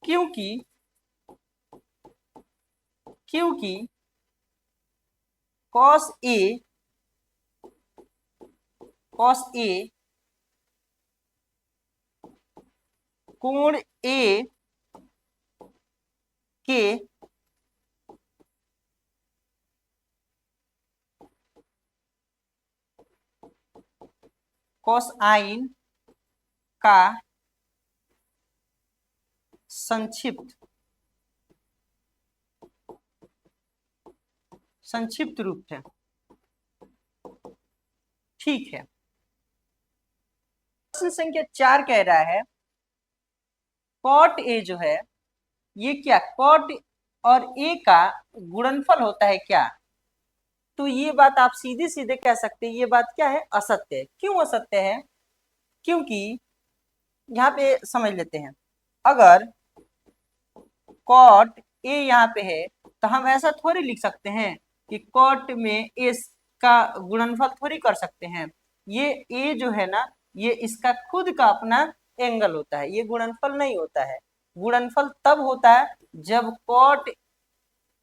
क्योंकि क्योंकि कॉस ए कोण ए के कोसाइन का संक्षिप्त रूप है। ठीक है, प्रश्न संख्या 4 कह रहा है कॉट ए जो है, ये क्या कॉट और ए का गुणनफल होता है क्या? तो ये बात आप सीधे सीधे कह सकते हैं, ये बात क्या है? असत्य है। क्यों असत्य है? क्योंकि यहाँ पे समझ लेते हैं, अगर कॉट ए यहाँ पे है तो हम ऐसा थोड़ी लिख सकते हैं कि कॉट में एस का गुणनफल थोड़ी कर सकते हैं। ये ए जो है ना, ये इसका खुद का अपना एंगल होता है, ये गुणनफल नहीं होता है। गुणनफल तब होता है जब कॉट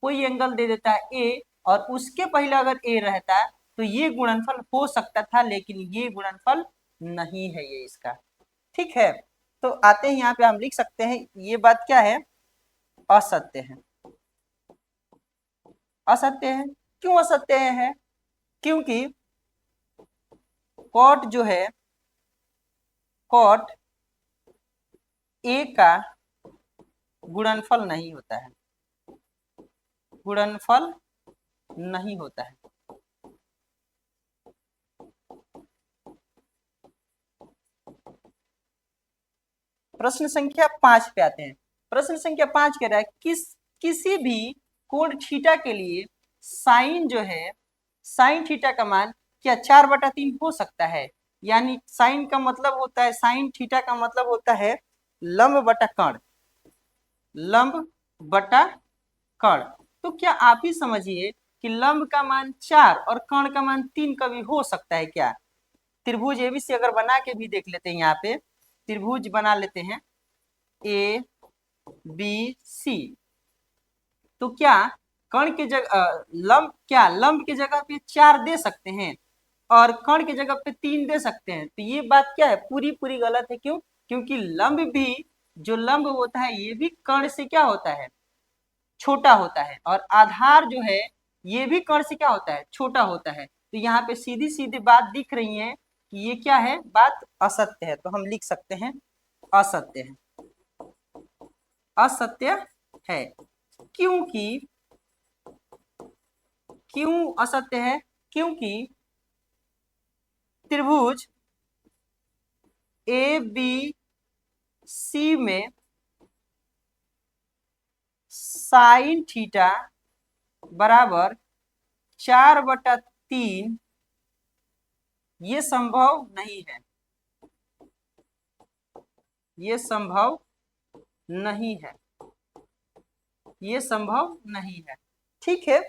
कोई एंगल दे देता है ए और उसके पहले अगर ए रहता है तो ये गुणनफल हो सकता था, लेकिन ये गुणनफल नहीं है ये इसका। ठीक है, तो आते हैं यहाँ पे, हम लिख सकते हैं ये बात क्या है? असत्य है। असत्य है। क्यों असत्य है? क्योंकि कॉट जो है, कॉट ए का गुणनफल नहीं होता है। गुणनफल नहीं होता है। प्रश्न संख्या 5 पे आते हैं। प्रश्न संख्या 5 कह रहा है किसी भी कोण थीटा के लिए साइन जो है, साइन थीटा का मान क्या 4/3 हो सकता है? यानी साइन का मतलब होता है, साइन थीटा का मतलब होता है लंब बटा कर्ण। लंब बटा कर्ण। तो क्या आप ही समझिए कि लंब का मान 4 और कर्ण का मान 3 कभी हो सकता है क्या? त्रिभुज एबीसी अगर बना के भी देख लेते हैं, यहाँ पे त्रिभुज बना लेते हैं ए बी सी, तो क्या कर्ण की जगह लंब, क्या लंब की जगह पे 4 दे सकते हैं और कर्ण की जगह पे 3 दे सकते हैं? तो ये बात क्या है? पूरी पूरी गलत है। क्यों? क्योंकि लंब भी, जो लंब होता है ये भी कर्ण से क्या होता है? छोटा होता है। और आधार जो है ये भी कर्ण से क्या होता है? छोटा होता है। तो यहाँ पे सीधी सीधी बात दिख रही है कि ये क्या है? बात असत्य है। तो हम लिख सकते हैं असत्य है। असत्य है। क्योंकि क्यों असत्य है? क्योंकि त्रिभुज ए बी सी में साइन थीटा बराबर 4/3, ये संभव नहीं है, ये संभव नहीं है, ये संभव नहीं है। ठीक है।